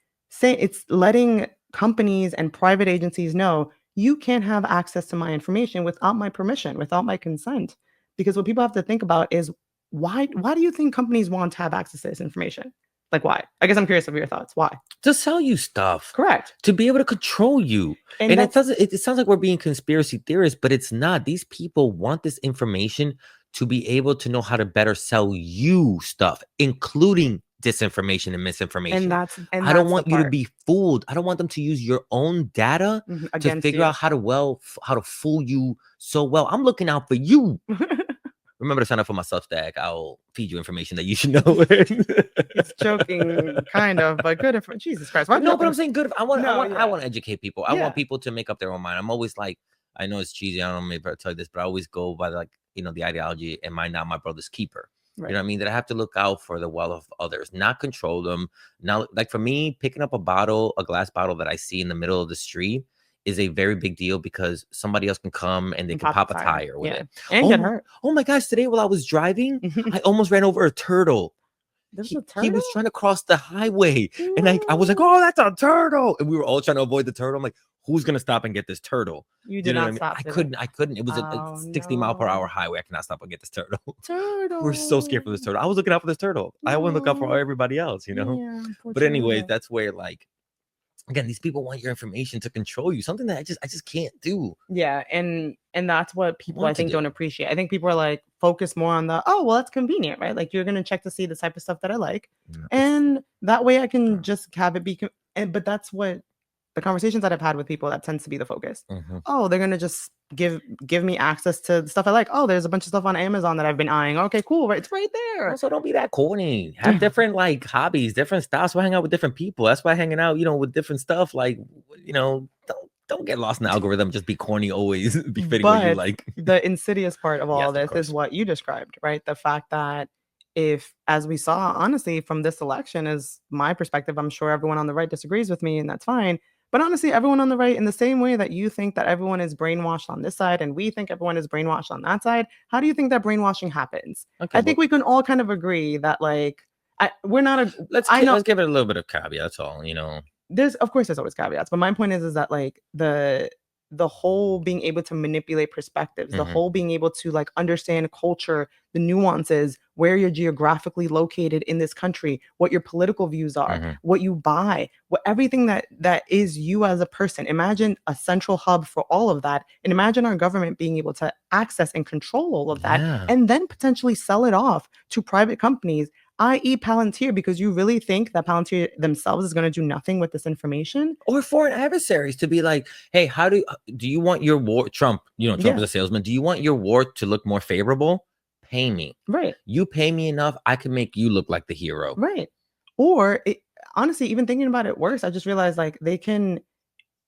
letting companies and private agencies know you can't have access to my information without my permission, without my consent. Because what people have to think about is why do you think companies want to have access to this information? Like why? I guess I'm curious of your thoughts. Why? To sell you stuff. Correct. To be able to control you. And And it that's doesn't it sounds like we're being conspiracy theorists, but it's not. These people want this information to be able to know how to better sell you stuff, including disinformation and and misinformation. that's and I don't that's the want you to part. be fooled. I don't want them to use your own data to Against figure you. out how to fool you so well. I'm looking out for you. Remember to sign up for my Substack. I'll feed you information that you should know. He's joking, kind of, but good. Jesus Christ. Why No, but I'm saying good. No, I yeah. want to educate people. I Yeah. want people to make up their own mind. I'm always like, I know it's cheesy. I don't know maybe I tell you this, but I always go by like, the ideology, am I not my brother's keeper? You Right. know what I mean? That I have to look out for the well of others, not control them. Now, like for me, picking up a glass bottle that I see in the middle of the street is a very big deal because somebody else can come and they And can pop the a tire with Yeah. it. And Oh, get hurt. oh my gosh, today while I was driving, I almost ran over a turtle. There's a He was turtle? trying to cross the highway, and I was like, No. "Oh, that's a turtle!" And we were all trying to avoid the turtle. I'm like, "Who's gonna stop and get this turtle?" You Do you did know what I not mean? stop, did it? I couldn't. It was a Oh, 60-mile-per-hour no. highway. I cannot stop and get this turtle. We're so scared for this Turtle. turtle. I was looking out for this turtle. I wouldn't look out for No. everybody else, Yeah, poor But anyways, turtle. that's where like again, these people want your information to control you. Something that I just can't do. Yeah, and that's what people I Want to think don't do. appreciate. I think people are like focused more on the, oh, well, that's convenient, right? Like you're gonna check to see the type of stuff that I like, Yeah, and that way I can just have it be. But that's what the conversations that I've had with people that tends to be the focus. mhm. Oh, they're gonna just give me access to the stuff I like. Oh, there's a bunch of stuff on Amazon that I've been eyeing. Okay, cool, right? It's right there. Also, don't be that corny. Have different like hobbies, different styles. So hang out with different people. That's why hanging out, with different stuff. Like, don't get lost in the algorithm. Just be corny always. Be fitting what you But like. the insidious part of all Yes, of of this is course. what you described, right? The fact that if, as we saw, honestly, from this election, is my perspective, I'm sure everyone on the right disagrees with me, and that's fine. But honestly, everyone on the right, in the same way that you think that everyone is brainwashed on this side and we think everyone is brainwashed on that side, how do you think that brainwashing happens? Okay, I think well, we can all kind of agree that, like, we're not a, I know let's give it a little bit of caveat. That's all. there's of course there's always caveats, but my point is that like the whole being able to manipulate perspectives, the Mhm, whole being able to like understand culture, the nuances, where you're geographically located in this country, what your political views are, mhm. what you buy, what everything that is you as a person. Imagine a central hub for all of that, and imagine our government being able to access and control all of that, Yeah. and then potentially sell it off to private companies, i.e. Palantir, because you really think that Palantir themselves is going to do nothing with this information? Or foreign adversaries to be like, hey, how do you want your war? Trump, Trump Yeah, is a salesman. Do you want your war to look more favorable? Pay me. right, You pay me enough, I can make you look like the hero. right. Or honestly, even thinking about it worse, I just realized like they can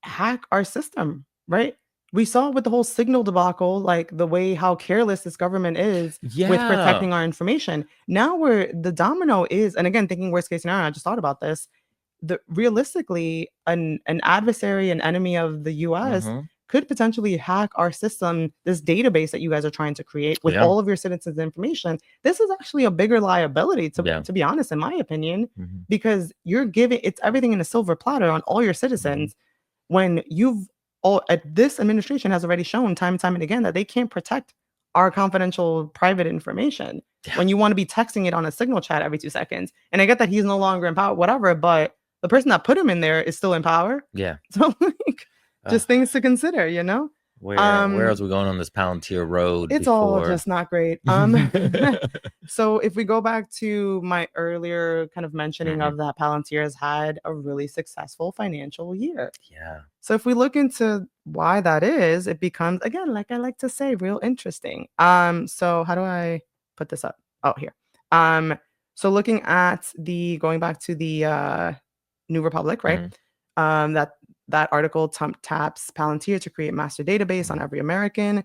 hack our system, right? We saw with the whole signal debacle, like the way how careless this government is with Yeah. protecting our information. Now where the domino is, and again, thinking worst case scenario, I just thought about this. Realistically, an adversary, an enemy of the US Hmm. could potentially hack our system, this database that you guys are trying to create with Yeah. all of your citizens' information. This is actually a bigger liability, Yeah. to be honest, in my opinion, Hmm. because you're giving it's everything in a silver platter on all your Hmm. citizens when you've all this administration has already shown time and time and again that they can't protect our confidential private information. Yeah. When you want to be texting it on a signal chat every 2 seconds, and I get that he's no longer in power, whatever, but the person that put him in there is still in power. Yeah. So like Uh, just things to consider, you know? where Um else we going on this Palantir road it's all before? just not great. So if we go back to my earlier kind of mentioning Mhm. of that Palantir has had a really successful financial year. Yeah. So if we look into why that is, it becomes again, like I like to say, real interesting. So how do I put this up? Oh, here. So looking at the going back to the New Republic, right? Mhm. That that article taps Palantir to create master database on Mhm. every American.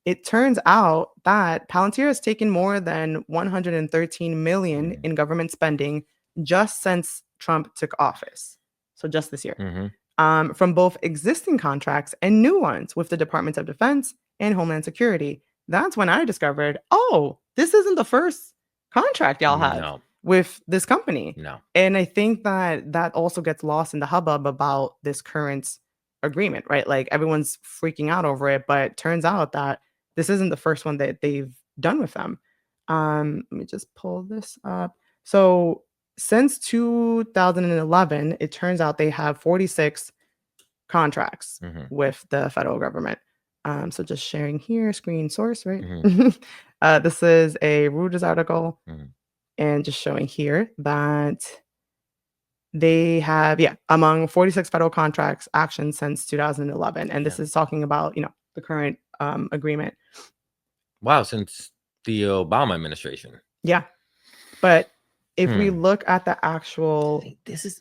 It turns out that Palantir has taken more than 113 million Mhm. in government spending just since Trump took office. So just this year, Mhm. from both existing contracts and new ones with the Departments of Defense and Homeland Security. That's when I discovered, oh, this isn't the first contract y'all have No. with this company. No. And I think that that also gets lost in the hubbub about this current agreement, right? Like everyone's freaking out over it, but turns out that this isn't the first one that they've done with them. Let me just pull this up. So since 2011, it turns out they have 46 contracts Mhm. with the federal government. So just sharing here, screen source, right? Mhm. This is a Reuters article, Mhm. and just showing here that they have, yeah, among 46 federal contracts actions since 2011. And Yeah. this is talking about, the current agreement. Wow, since the Obama administration. Yeah. But if we Hmm. look at the actual, See, this is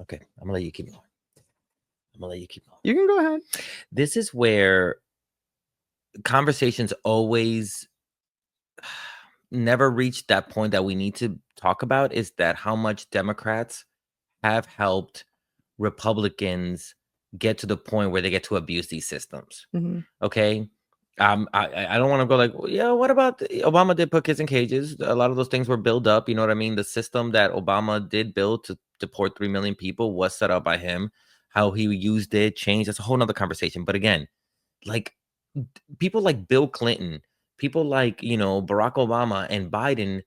okay. I'm gonna let you keep going. I'm gonna let you keep going. you can go ahead. This is where conversations always never reach that point that we need to talk about is that how much Democrats have helped Republicans get to the point where they get to abuse these systems. Mhm. Okay. I don't want to go like, well, yeah, what about Obama did put kids in cages? A lot of those things were built up. You know what I mean? The system that Obama did build to deport 3 million people was set up by him. How he used it, changed. That's a whole nother conversation. But again, like people like Bill Clinton, people like, Barack Obama and Biden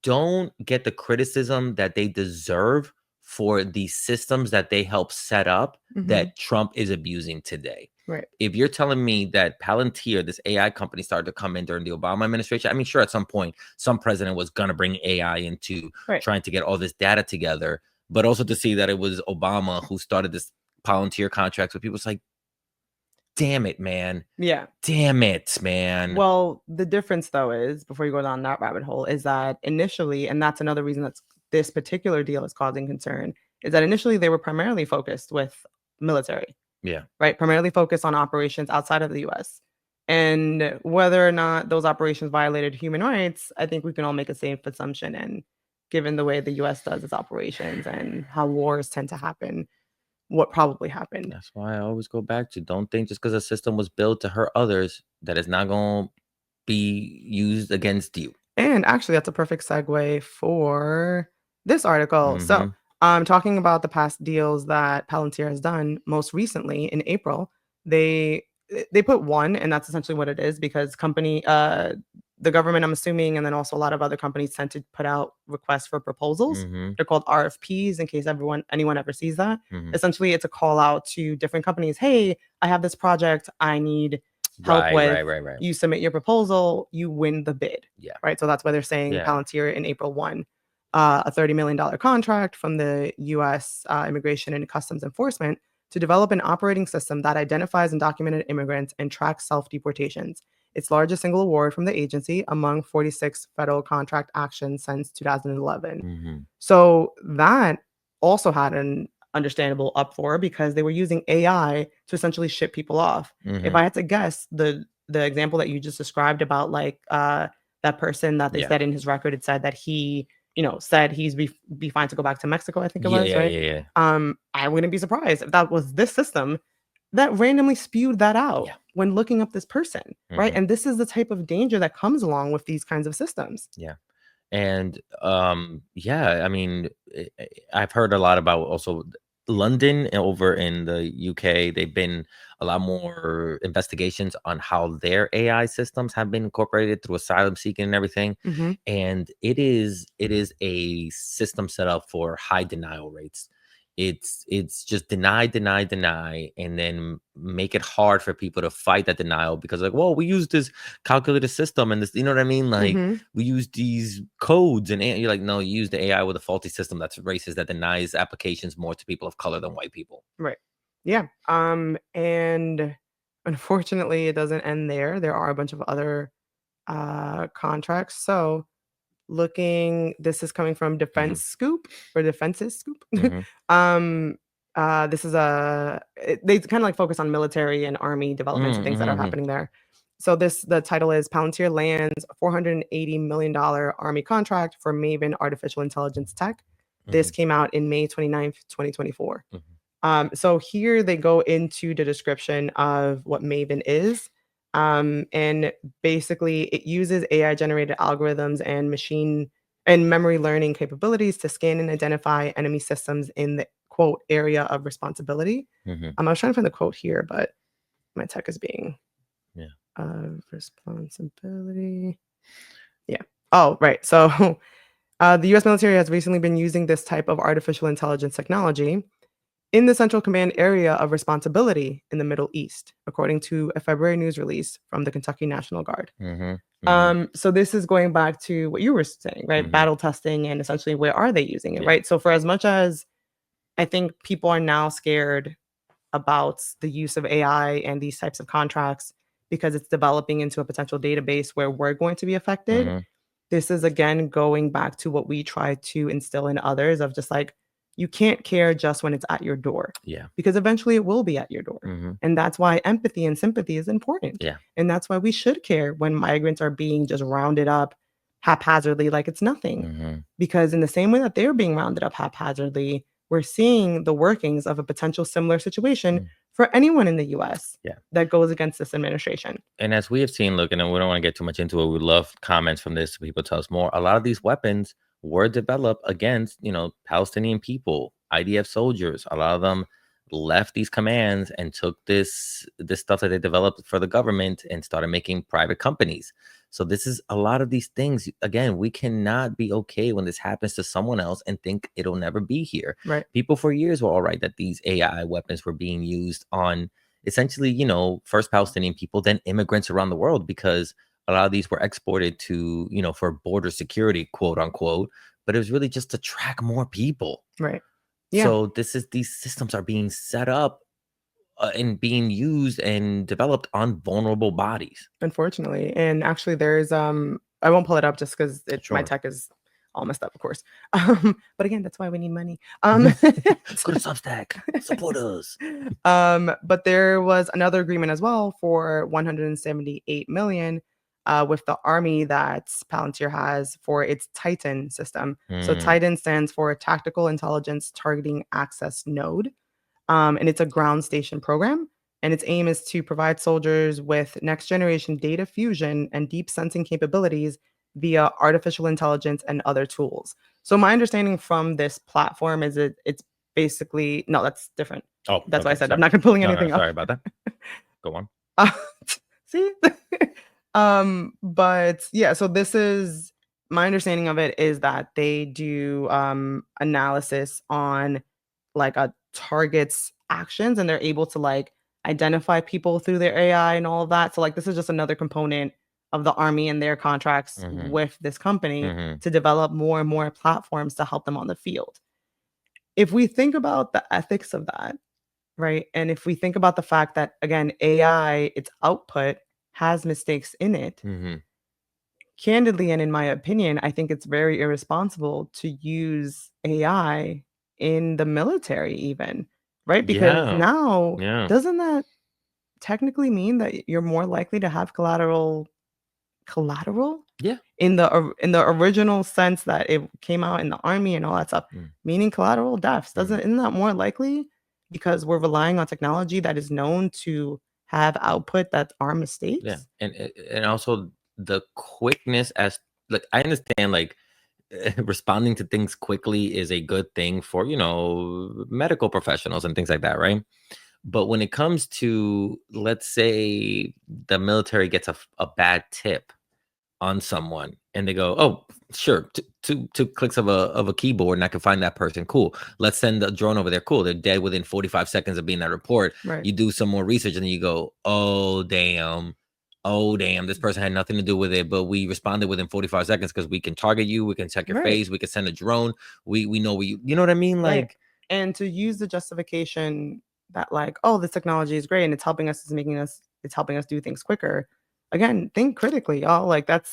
don't get the criticism that they deserve for the systems that they help set up Mhm. that Trump is abusing today. Right. If you're telling me that Palantir, this AI company, started to come in during the Obama administration, I mean, sure, at some point, some president was going to bring AI into Right. trying to get all this data together, but also to see that it was Obama who started this Palantir contracts with people, it's like, damn it, man. Yeah. Damn it, man. Well, the difference though is, before you go down that rabbit hole, is that initially, and that's another reason that this particular deal is causing concern, is that initially they were primarily focused with military, Yeah. right? Primarily focused on operations outside of the US. And whether or not those operations violated human rights, I think we can all make a safe assumption. And given the way the US does its operations and how wars tend to happen, what probably happened. That's why I always go back to don't think just because a system was built to hurt others that it's not going to be used against you. And actually, that's a perfect segue for this article. So, Mm-hmm. talking about the past deals that Palantir has done, most recently in April, they they put one, and that's essentially what it is because the government, I'm assuming, and then also a lot of other companies tend to put out requests for proposals. Mm-hmm. They're called RFPs in case anyone ever sees that. Mm-hmm. Essentially, it's a call out to different companies. Hey, I have this project. I need help Right, with. right. You submit your proposal, you win the bid. Yeah. Right. So that's why they're saying Yeah. Palantir in April won a $30 million contract from the US Immigration and Customs Enforcement to develop an operating system that identifies undocumented immigrants and tracks self deportations. Its largest single award from the agency among 46 federal contract actions since 2011. Mm-hmm. So that also had an understandable uproar because they were using AI to essentially ship people off. If Mm-hmm. I had to guess, the example that you just described about like that person that they Yeah. said in his record, it said that he, said he's be fine to go back to Mexico, I think it was, right? Yeah. I wouldn't be surprised if that was this system that randomly spewed that out Yeah. when looking up this person, right? Mhm. And this is the type of danger that comes along with these kinds of systems. Yeah. And yeah, I mean, I've heard a lot about also London and over in the UK. They've been a lot more investigations on how their AI systems have been incorporated through asylum seeking and everything. Hmm. And it is a system set up for high denial rates. It's just deny, and then make it hard for people to fight that denial because like, well, we use this calculated system and this, you know what I mean? Like Hmm. we use these codes and you're like, no, you use the AI with a faulty system that's racist that denies applications more to people of color than white people. Right. Yeah. And unfortunately, it doesn't end there. There are a bunch of other contracts. So this is coming from Hmm. Defense Scoop or Defenses Scoop. Hmm. um, This is they kind of like focus on military and army developments and things that are Mm-hmm. happening there. So the title is Palantir lands $480 million army contract for Maven artificial intelligence tech. This Hmm. came out in May 29th, 2024. Hmm. So here they go into the description of what Maven is. And basically it uses AI generated algorithms and machine and memory learning capabilities to scan and identify enemy systems in the quote area of responsibility. Hmm. I was trying to find the quote here, but my tech is being Yeah. responsibility. Yeah. Oh, right. So the US military has recently been using this type of artificial intelligence technology in the Central Command area of responsibility in the Middle East, according to a February news release from the Kentucky National Guard. Hmm. Hmm. So this is going back to what you were saying, right? Hmm. Battle testing and essentially where are they using it, Yeah. right? So for as much as I think people are now scared about the use of AI and these types of contracts because it's developing into a potential database where we're going to be affected. Hmm. This is again going back to what we try to instill in others of just like, you can't care just when it's at your door Yeah. because eventually it will be at your door. Hmm. And that's why empathy and sympathy is important. Yeah. And that's why we should care when migrants are being just rounded up haphazardly like it's nothing. Hmm. Because in the same way that they're being rounded up haphazardly, we're seeing the workings of a potential similar situation Mm. for anyone in the US Yeah. that goes against this administration. And as we have seen, look, and we don't want to get too much into it. We love comments from this. People tell us more. A lot of these weapons were developed against, Palestinian people, IDF soldiers. A lot of them left these commands and took this stuff that they developed for the government and started making private companies. So this is a lot of these things. Again, we cannot be okay when this happens to someone else and think it'll never be here. Right. People for years were all right that these AI weapons were being used on essentially, first Palestinian people, then immigrants around the world, because a lot of these were exported to, for border security, quote unquote, but it was really just to track more people. Right. Yeah. So these systems are being set up and being used and developed on vulnerable bodies. Unfortunately. And actually there's I won't pull it up just because my Sure. tech is all messed up, of course. But again, that's why we need money. Go to Substack, support us. But there was another agreement as well for 178 million with the army that Palantir has for its Titan system. So Mm. Titan stands for Tactical Intelligence Targeting Access Node. And it's a ground station program. And its aim is to provide soldiers with next generation data fusion and deep sensing capabilities via artificial intelligence and other tools. So my understanding from this platform is it's basically no, that's different. Oh, That's why I okay, said sorry. I'm not pulling No, anything up. sorry about that. Go on. Uh, see? But yeah, so this is my understanding of it is that they do analysis on like a target's actions and they're able to like identify people through their AI and all of that. So like this is just another component of the army and their contracts Mhm. with this company Mhm. to develop more and more platforms to help them on the field. If we think about the ethics of that, right? And if we think about the fact that again, AI, its output has mistakes in it, Mhm. candidly and in my opinion, I think it's very irresponsible to use AI in the military even, right? Because Yeah. now Yeah. doesn't that technically mean that you're more likely to have collateral Yeah. in the original sense that it came out in the army and all that stuff, Mm. meaning collateral deaths. Mm. Isn't that more likely because we're relying on technology that is known to have output that are Yeah. mistakes? And also the quickness as like I understand like responding to things quickly is a good thing for, medical professionals and things like that, right? But when it comes to, let's say the military gets a bad tip on someone and they go, oh, sure, two clicks of a keyboard and I can find that person. Cool. Let's send a drone over there. Cool. They're dead within 45 seconds of being that report. Right. You do some more research and then you go, oh, damn. Oh, damn. This person had nothing to do with it, but we responded within 45 seconds because we can target you. We can check your Right. face. We can send a drone. We know you know what I mean? Right. Like, And to use the justification that like, oh, this technology is great and it's helping us, it's helping us do things quicker. Again, think critically, y'all. Like that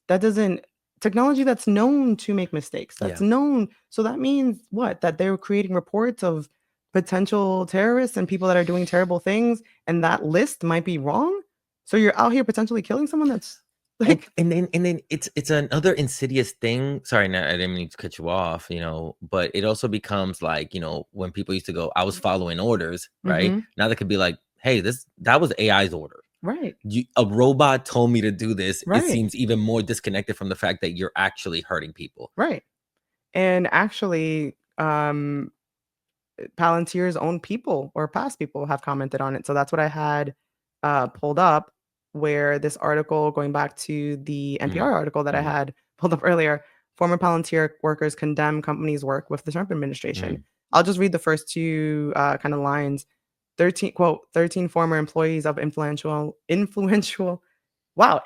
doesn't technology that's known to make mistakes. That's yeah. known. So that means what? That they're creating reports of potential terrorists and people that are doing terrible things, and that list might be wrong. So you're out here potentially killing someone that's like, and then it's another insidious thing. Sorry, I didn't mean to cut you off, but it also becomes like, when people used to go, I was following orders, right? Mhm. Now they could be like, hey, that was AI's order. Right, A robot told me to do this. It right, seems even more disconnected from the fact that you're actually hurting people. right. And actually, Palantir's own people or past people have commented on it. So that's what I had pulled up, where this article, going back to the Mm, NPR article that I mm, had pulled up earlier, former Palantir workers condemn companies' work with the Trump administration. mm. I'll just read the first two kind of lines. 13 former employees of influential Influential. Yeah,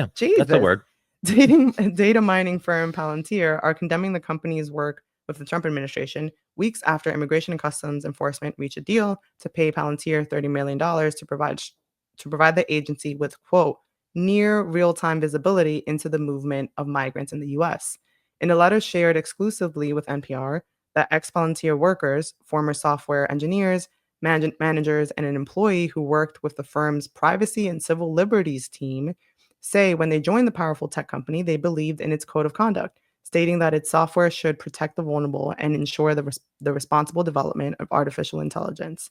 that's the Jesus word. data mining firm Palantir are condemning the company's work with the Trump administration weeks after Immigration and Customs Enforcement reached a deal to pay Palantir $30 million to provide the agency with, quote, near real-time visibility into the movement of migrants in the US. In a letter shared exclusively with NPR, that ex-Palantir workers, former software engineers, managers, and an employee who worked with the firm's privacy and civil liberties team say when they joined the powerful tech company, they believed in its code of conduct, stating that its software should protect the vulnerable and ensure the responsible development of artificial intelligence.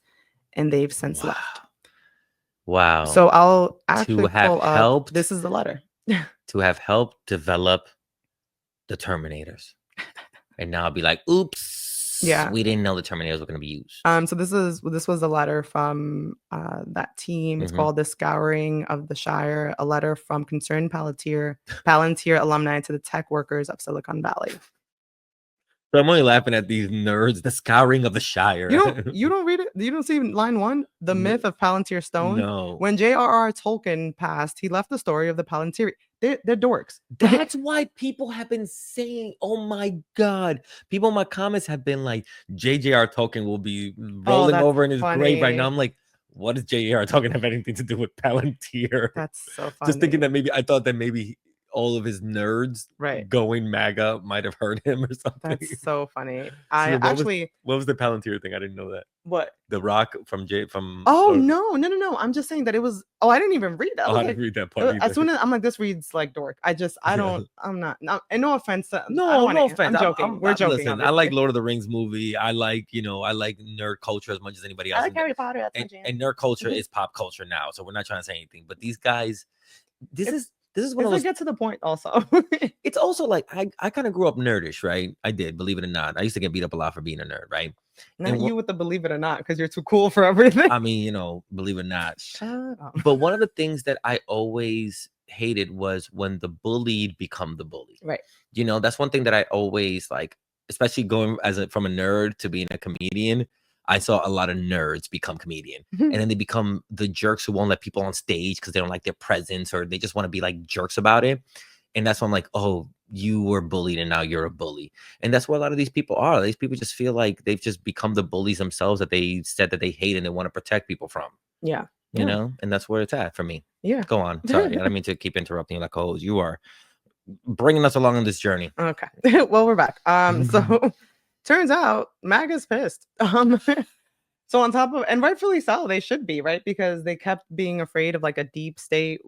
And they've since Wow. left. Wow. So I'll To actually have pull up. helped This is the letter. develop the Terminators. And now I'll be like, oops, Yeah. we didn't know the Terminators were going to be used. So this was a letter from that team. It's Mhm. called "The Scouring of the Shire," a letter from concerned Palantir alumni to the tech workers of Silicon Valley. So I'm only laughing at these nerds, the scouring of the Shire. You don't read it? You don't see line 1? The No. myth of Palantir Stone? No. When J.R.R. Tolkien passed, he left the story of the Palantir. They're dorks. That's why people have been saying, oh my God. People in my comments have been like, J.J.R. Tolkien will be rolling that's over in his grave right now. funny. I'm like, what does J.R. Tolkien have anything to do with Palantir? That's so Just thinking funny. that I thought that maybe all of his nerds Right. going MAGA might have hurt him or something. That's so funny. So I what was, actually what was the Palantir thing? I didn't know that. what? The Rock from Oh, no. I'm just saying that it was I didn't even read that. I Oh, was I like, didn't read that part as soon either. as I'm like, this reads like dork. I don't, I'm not, no, and no offense. I don't No wanna, offense. I'm joking. We're joking. Listen, I like Obviously. Lord of the Rings movie. I like nerd culture as much as anybody I else. like Harry Potter. That's my And, jam. and nerd culture is pop culture now. So we're not trying to say anything. But these guys, this It's- is one It's of like those. get to the point. Also, It's also like I kind of grew up nerdish, right? I did, believe it or not. I used to get beat up a lot for being a nerd, right? not And you with the believe it or not, because you're too cool for everything. I mean, believe it or not. Shut up. But one of the things that I always hated was when the bullied become the bully. Right. That's one thing that I always like, especially going from a nerd to being a comedian. I saw a lot of nerds become comedian, and then they become the jerks who won't let people on stage because they don't like their presence or they just want to be like jerks about it. And that's when I'm like, oh, you were bullied and now you're a bully. And that's what a lot of these people are. These people just feel like they've just become the bullies themselves that they said that they hate and they want to protect people from. Yeah. And that's where it's at for me. Yeah. Go on. Sorry, I don't mean to keep interrupting you like, oh, you are bringing us along on this journey. Okay. Well, we're back. So turns out MAGA's pissed. So on top of, and rightfully so, they should be, right? Because they kept being afraid of like a deep state,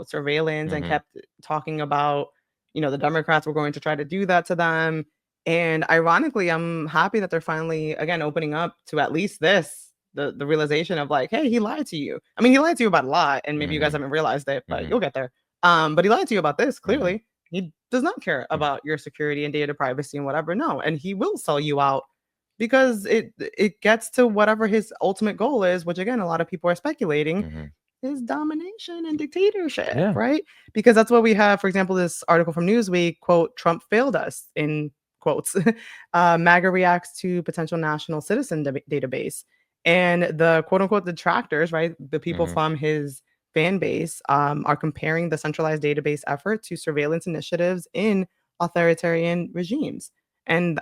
surveillance, and kept talking about, the Democrats were going to try to do that to them. And ironically, I'm happy that they're finally again opening up to at least the realization of like, hey, he lied to you. I mean, he lied to you about a lot, and maybe you guys haven't realized it, but you'll get there. But he lied to you about this. Clearly, he does not care about your security and data privacy and whatever. No, and he will sell you out because it gets to whatever his ultimate goal is, which again, a lot of people are speculating is domination and dictatorship, right? Because that's what we have. For example, this article from Newsweek, quote, Trump failed us, in quotes. MAGA reacts to potential national citizen database. And the quote unquote detractors, right? The people from his fan base are comparing the centralized database effort to surveillance initiatives in authoritarian regimes. And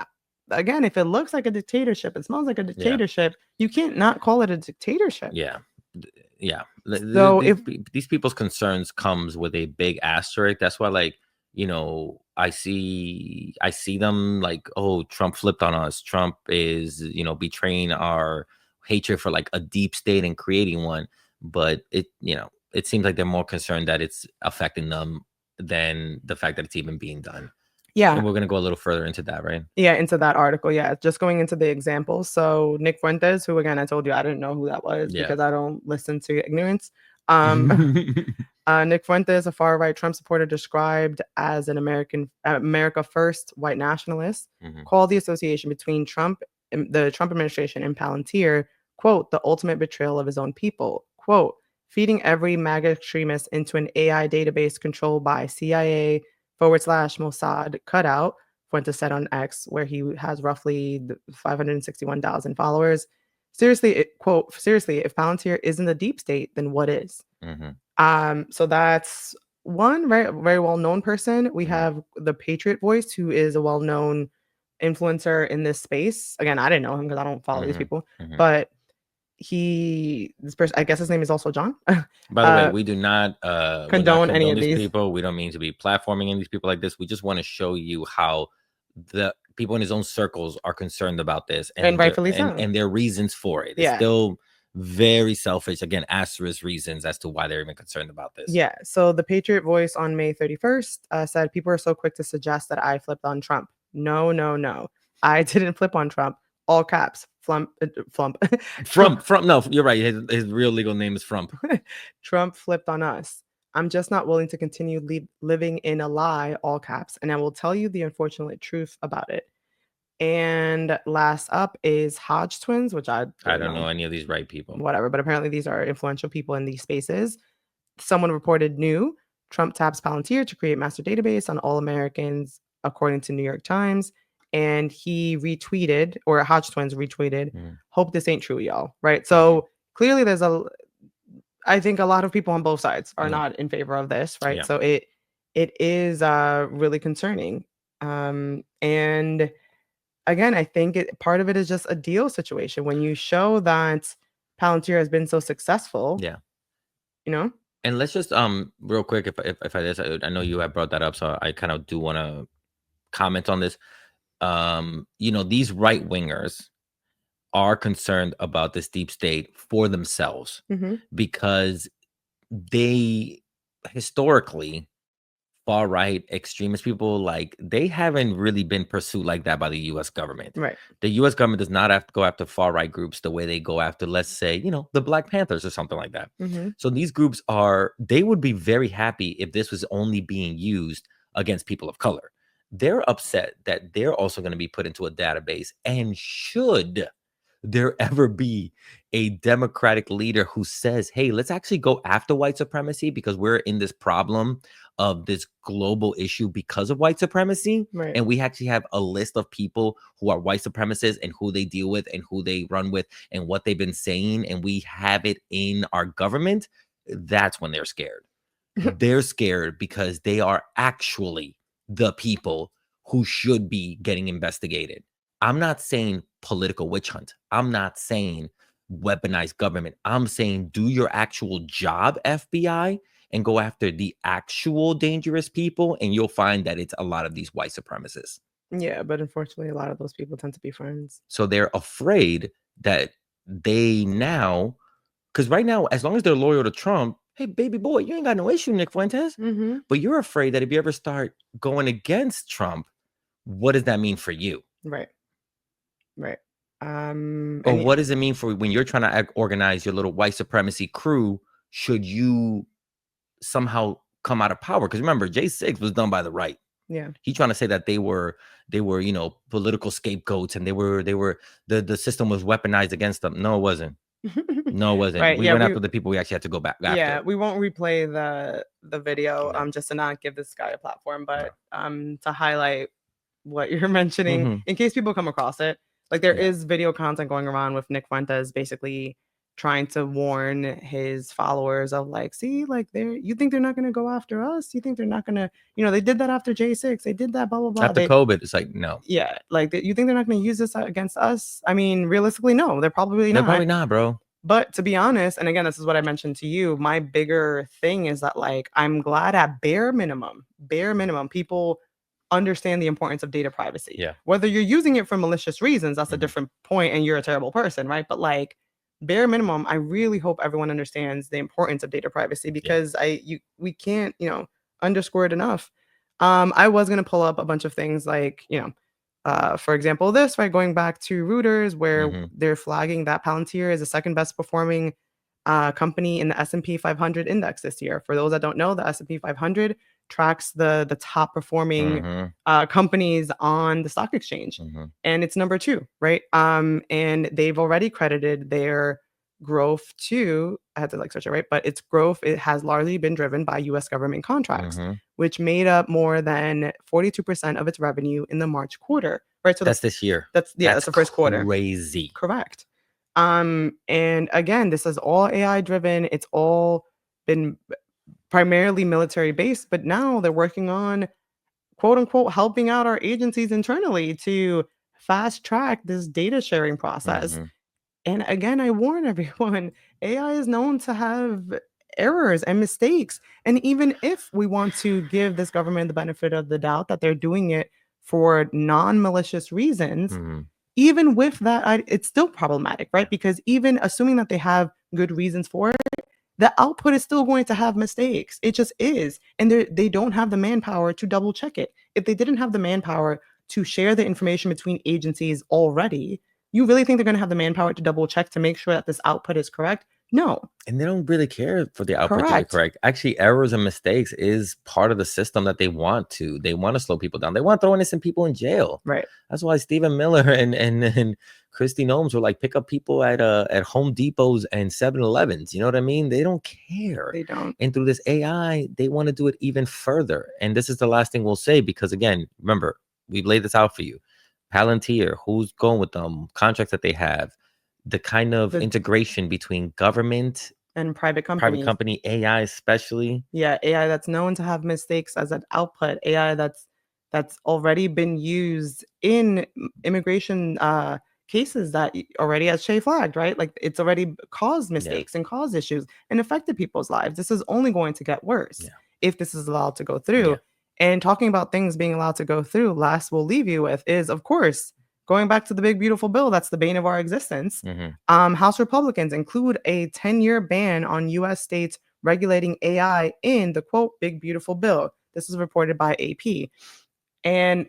again, if it looks like a dictatorship, it smells like a dictatorship, you can't not call it a dictatorship. Yeah. So these people's concerns comes with a big asterisk. That's why, like, I see them like, oh, Trump flipped on us. Trump is, betraying our hatred for like a deep state and creating one. But it seems like they're more concerned that it's affecting them than the fact that it's even being done. Yeah. And we're gonna go a little further into that, right? Yeah, into that article. Yeah, just going into the examples. So Nick Fuentes, who again I told you I didn't know who that was Yeah. because I don't listen to ignorance. Nick Fuentes, a far right Trump supporter described as an America First white nationalist, called the association between the Trump administration and Palantir, quote, the ultimate betrayal of his own people, quote, feeding every MAGA extremist into an AI database controlled by CIA /Mossad cutout, Fuentes said on X, where he has roughly 561,000 followers. Seriously, quote, seriously, if Palantir isn't the deep state, then what is? So that's one very, very well-known person. We have the Patriot Voice, who is a well-known influencer in this space. Again, I didn't know him because I don't follow these people, but this person, I guess his name is also John. By the way, we do not condone any of these these people. We don't mean to be platforming any of these people like this. We just want to show you how the people in his own circles are concerned about this, and rightfully so, and their reasons for it. It's Yeah. still very selfish. Again, asterisk reasons as to why they're even concerned about this. Yeah. So the Patriot Voice on May 31st said, people are so quick to suggest that I flipped on Trump. No, no, no. I didn't flip on Trump. All caps. Flump. No, you're right. His real legal name is Frump. Trump flipped on us. I'm just not willing to continue living in a lie, all caps, and I will tell you the unfortunate truth about it. And last up is Hodge twins, which I don't know any of these right people. Whatever, but apparently these are influential people in these spaces. Someone reported new Trump taps Palantir to create master database on all Americans, according to New York Times. And he retweeted, or Hodge twins retweeted, hope this ain't true, y'all. Right. So clearly I think a lot of people on both sides are not in favor of this. Right. Yeah. So it is really concerning. And again, I think part of it is just a deal situation. When you show that Palantir has been so successful. Yeah. And let's just real quick, if I know you have brought that up, so I kind of do want to comment on this. These right wingers are concerned about this deep state for themselves because they historically, far right extremist people, like, they haven't really been pursued like that by the US government. Right. The US government does not have to go after far right groups the way they go after, let's say, the Black Panthers or something like that. So these groups they would be very happy if this was only being used against people of color. They're upset that they're also going to be put into a database, and should there ever be a Democratic leader who says, hey, let's actually go after white supremacy because we're in this problem of this global issue because of white supremacy. Right. And we actually have a list of people who are white supremacists and who they deal with and who they run with and what they've been saying, and we have it in our government. That's when they're scared. They're scared because they are actually the people who should be getting investigated. I'm not saying political witch hunt. I'm not saying weaponized government. I'm saying do your actual job, FBI, and go after the actual dangerous people, and you'll find that it's a lot of these white supremacists. Yeah, but unfortunately, a lot of those people tend to be friends. So they're afraid that because right now, as long as they're loyal to Trump, hey, baby boy, you ain't got no issue, Nick Fuentes. But you're afraid that if you ever start going against Trump, what does that mean for you? Right. Or what does it mean for when you're trying to organize your little white supremacy crew? Should you somehow come out of power? Because remember, J6 was done by the right. Yeah. He's trying to say that they were political scapegoats, and the system was weaponized against them. No, it wasn't. No, it wasn't. Right, We went after the people we actually had to go back after. Yeah, we won't replay the video just to not give this guy a platform, but to highlight what you're mentioning in case people come across it. Like, there is video content going around with Nick Fuentes basically trying to warn his followers of, like, see, like, you think they're not going to go after us? You think they're not going to, they did that after J6. They did that, blah, blah, blah. After COVID, it's like, no. Yeah. Like, you think they're not going to use this against us? I mean, realistically, no, they're probably not. They're probably not, bro. But to be honest, and again, this is what I mentioned to you, my bigger thing is that, like, I'm glad at bare minimum bare minimum, people understand the importance of data privacy. Yeah. Whether you're using it for malicious reasons, that's a Mhm. different point, and you're a terrible person, right? But like bare minimum, I really hope everyone understands the importance of data privacy, because we can't, underscore it enough. I was gonna pull up a bunch of things like, for example, this, right, going back to Reuters, where Mhm. they're flagging that Palantir is the second best performing company in the S&P 500 index this year. For those that don't know, the S&P 500 tracks the top performing Mhm. companies on the stock exchange, Mhm. and it's number 2, right? And they've already credited their growth to, I had to like search it, right, but its growth, it has largely been driven by U.S. government contracts, Mhm. which made up more than 42% of its revenue in the March quarter, right? So That's this year. that's That's the first quarter. crazy. Correct. And again, this is all AI driven. It's all been primarily military based, but now they're working on, quote unquote, helping out our agencies internally to fast track this data sharing process. Mhm. And again, I warn everyone, AI is known to have errors and mistakes. And even if we want to give this government the benefit of the doubt that they're doing it for non-malicious reasons, Mhm. even with that, it's still problematic, Yeah. right? Because even assuming that they have good reasons for it, the output is still going to have mistakes. It just is. And they don't have the manpower to double check it. If they didn't have the manpower to share the information between agencies already, you really think they're going to have the manpower to double check to make sure that this output is correct? No. And they don't really care for the output to be Correct. correct. Actually, errors and mistakes is part of the system that they want to. They want to slow people down. They want to throw innocent people in jail. Right. That's why Stephen Miller and Christy Gnomes were like, pick up people at Home Depots and 7-Elevens. You know what I mean? They don't care. They don't. And through this AI, they want to do it even further. And this is the last thing we'll say, because again, remember, we've laid this out for you. Palantir, who's going with them, contracts that they have, the kind of The integration between government, and private private companies. company, AI especially. Yeah, AI that's known to have mistakes as an output, AI that's already been used in immigration cases that already has Shay flagged, right? Like it's already caused Yeah. mistakes and caused issues and affected people's lives. This is only going to get worse Yeah. if this is allowed to go Yeah. through. And talking about things being allowed to go through, last we'll leave you with is, of course, going back to the big beautiful bill that's the bane of our existence. Mhm. House Republicans include a 10-year ban on U.S. states regulating AI in the quote big beautiful bill. This is reported by AP. And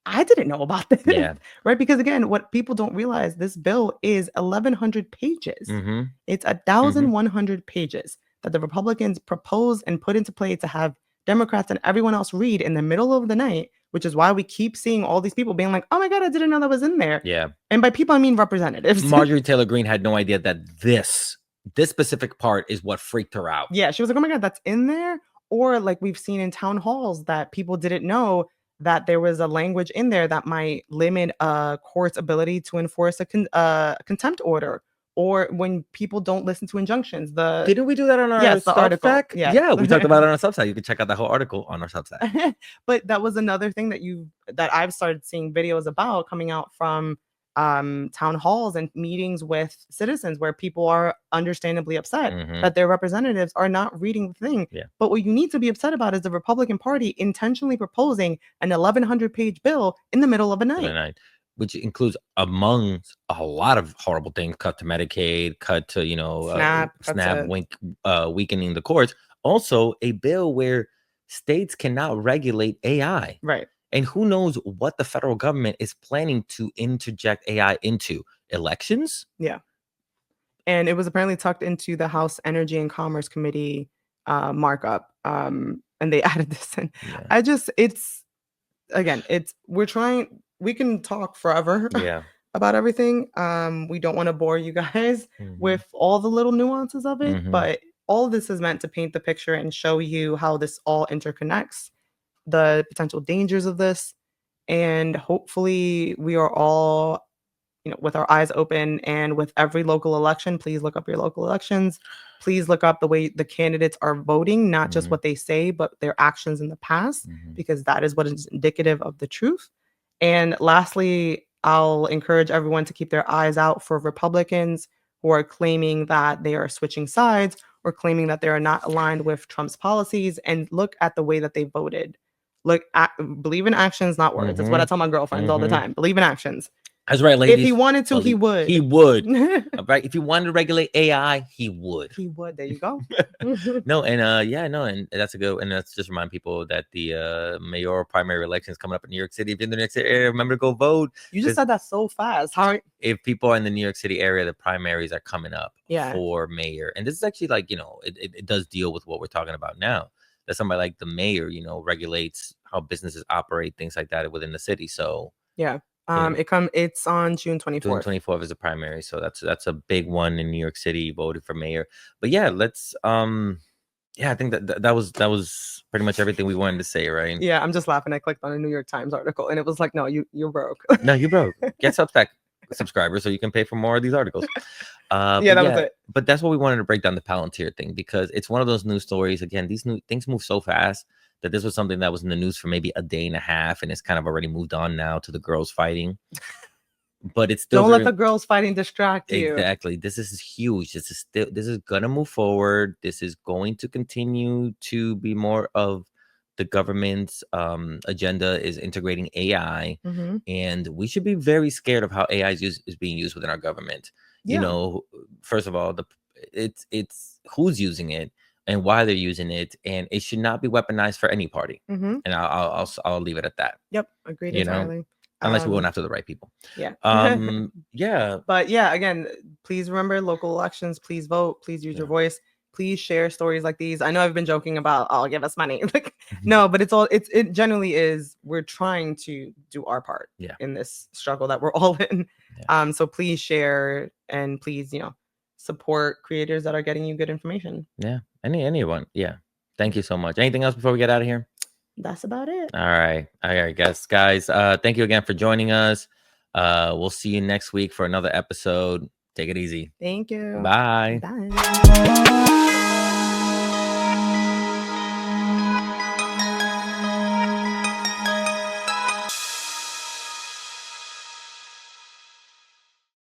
I didn't know about this, Yeah. right? Because again, what people don't realize, this bill is 1,100 pages. Mhm. It's 1,100 pages that the Republicans proposed and put into play to have Democrats and everyone else read in the middle of the night, which is why we keep seeing all these people being like, oh my God, I didn't know that was in there. Yeah. And by people, I mean representatives. Marjorie Taylor Greene had no idea that this specific part is what freaked her out. Yeah, she was like, "Oh my God, that's in there?" Or like we've seen in town halls that people didn't know that there was a language in there that might limit a court's ability to enforce a contempt order, or when people don't listen to injunctions. Didn't we do that on our Yes, the article. Substack? Yes. Yeah, we talked about it on our Substack. You can check out the whole article on our Substack. But that was another thing that I've started seeing videos about coming out from town halls and meetings with citizens, where people are understandably upset Mhm. that their representatives are not reading the thing. Yeah. But what you need to be upset about is the Republican Party intentionally proposing an 1,100-page bill in the middle of a night. 29, which includes among a lot of horrible things, cut to Medicaid, cut to, Snap, cut SNAP, to- weakening the courts. Also, a bill where states cannot regulate AI. Right. And who knows what the federal government is planning to interject AI into elections? Yeah. And it was apparently tucked into the House Energy and Commerce Committee markup. And they added this in. Yeah. We can talk forever Yeah. about everything. We don't want to bore you guys Mhm. with all the little nuances of it, Mhm. but all of this is meant to paint the picture and show you how this all interconnects, the potential dangers of this, and hopefully we are all, with our eyes open. And with every local election, please look up your local elections. Please look up the way the candidates are voting, not just Mhm. what they say, but their actions in the past, Mhm. because that is what is indicative of the truth. And lastly, I'll encourage everyone to keep their eyes out for Republicans who are claiming that they are switching sides or claiming that they are not aligned with Trump's policies, and look at the way that they voted. Believe in actions, not words. That's what I tell my girlfriends all the time. Believe in actions. That's right, ladies. If he wanted to, he would. He would. Right? If he wanted to regulate AI, he would. He would. There you go. No, and yeah, no, and that's a good. And let's just remind people that the mayoral primary election is coming up in New York City. If you're in the New York City area, remember to go vote. You just said that so fast. If people are in the New York City area, the primaries are coming up Yeah. for mayor, and this is actually like, you know, it does deal with what we're talking about now. That somebody like the mayor, you know, regulates how businesses operate, things like that within the city. So yeah. Yeah. It's on June 24th. June 24th is the primary, so that's a big one in New York City. Voted for mayor, but yeah, let's yeah, I think that was pretty much everything we wanted to say, right? Yeah, I'm just laughing. I clicked on a New York Times article and it was like, no, you're broke. No, you broke. Get Substack subscribers so you can pay for more of these articles. Yeah, that was it. But that's what we wanted to break down the Palantir thing, because it's one of those news stories. Again, these new things move so fast that this was something that was in the news for maybe a day and a half, and it's kind of already moved on now to the girls fighting. But it's still don't let the girls fighting distract you. Exactly. This is huge. This is gonna move forward. This is going to continue to be more of the government's agenda, is integrating AI, and we should be very scared of how AI is being used within our government. Yeah. You know, first of all, it's who's using it and why they're using it, and it should not be weaponized for any party. And I'll leave it at that. Yep, agreed You know? entirely. Unless we went after the right people. Yeah. Yeah. But yeah, again, please remember local elections. Please vote. Please use your voice. Please share stories like these. I know I've been joking about, oh, give us money. Like, no, but it generally is. We're trying to do our part in this struggle that we're all in. Yeah. So please share, and please, support creators that are getting you good information. Yeah. Anyone. Yeah. Thank you so much. Anything else before we get out of here? That's about it. All right, guys. Thank you again for joining us. We'll see you next week for another episode. Take it easy. Thank you. Bye. Bye.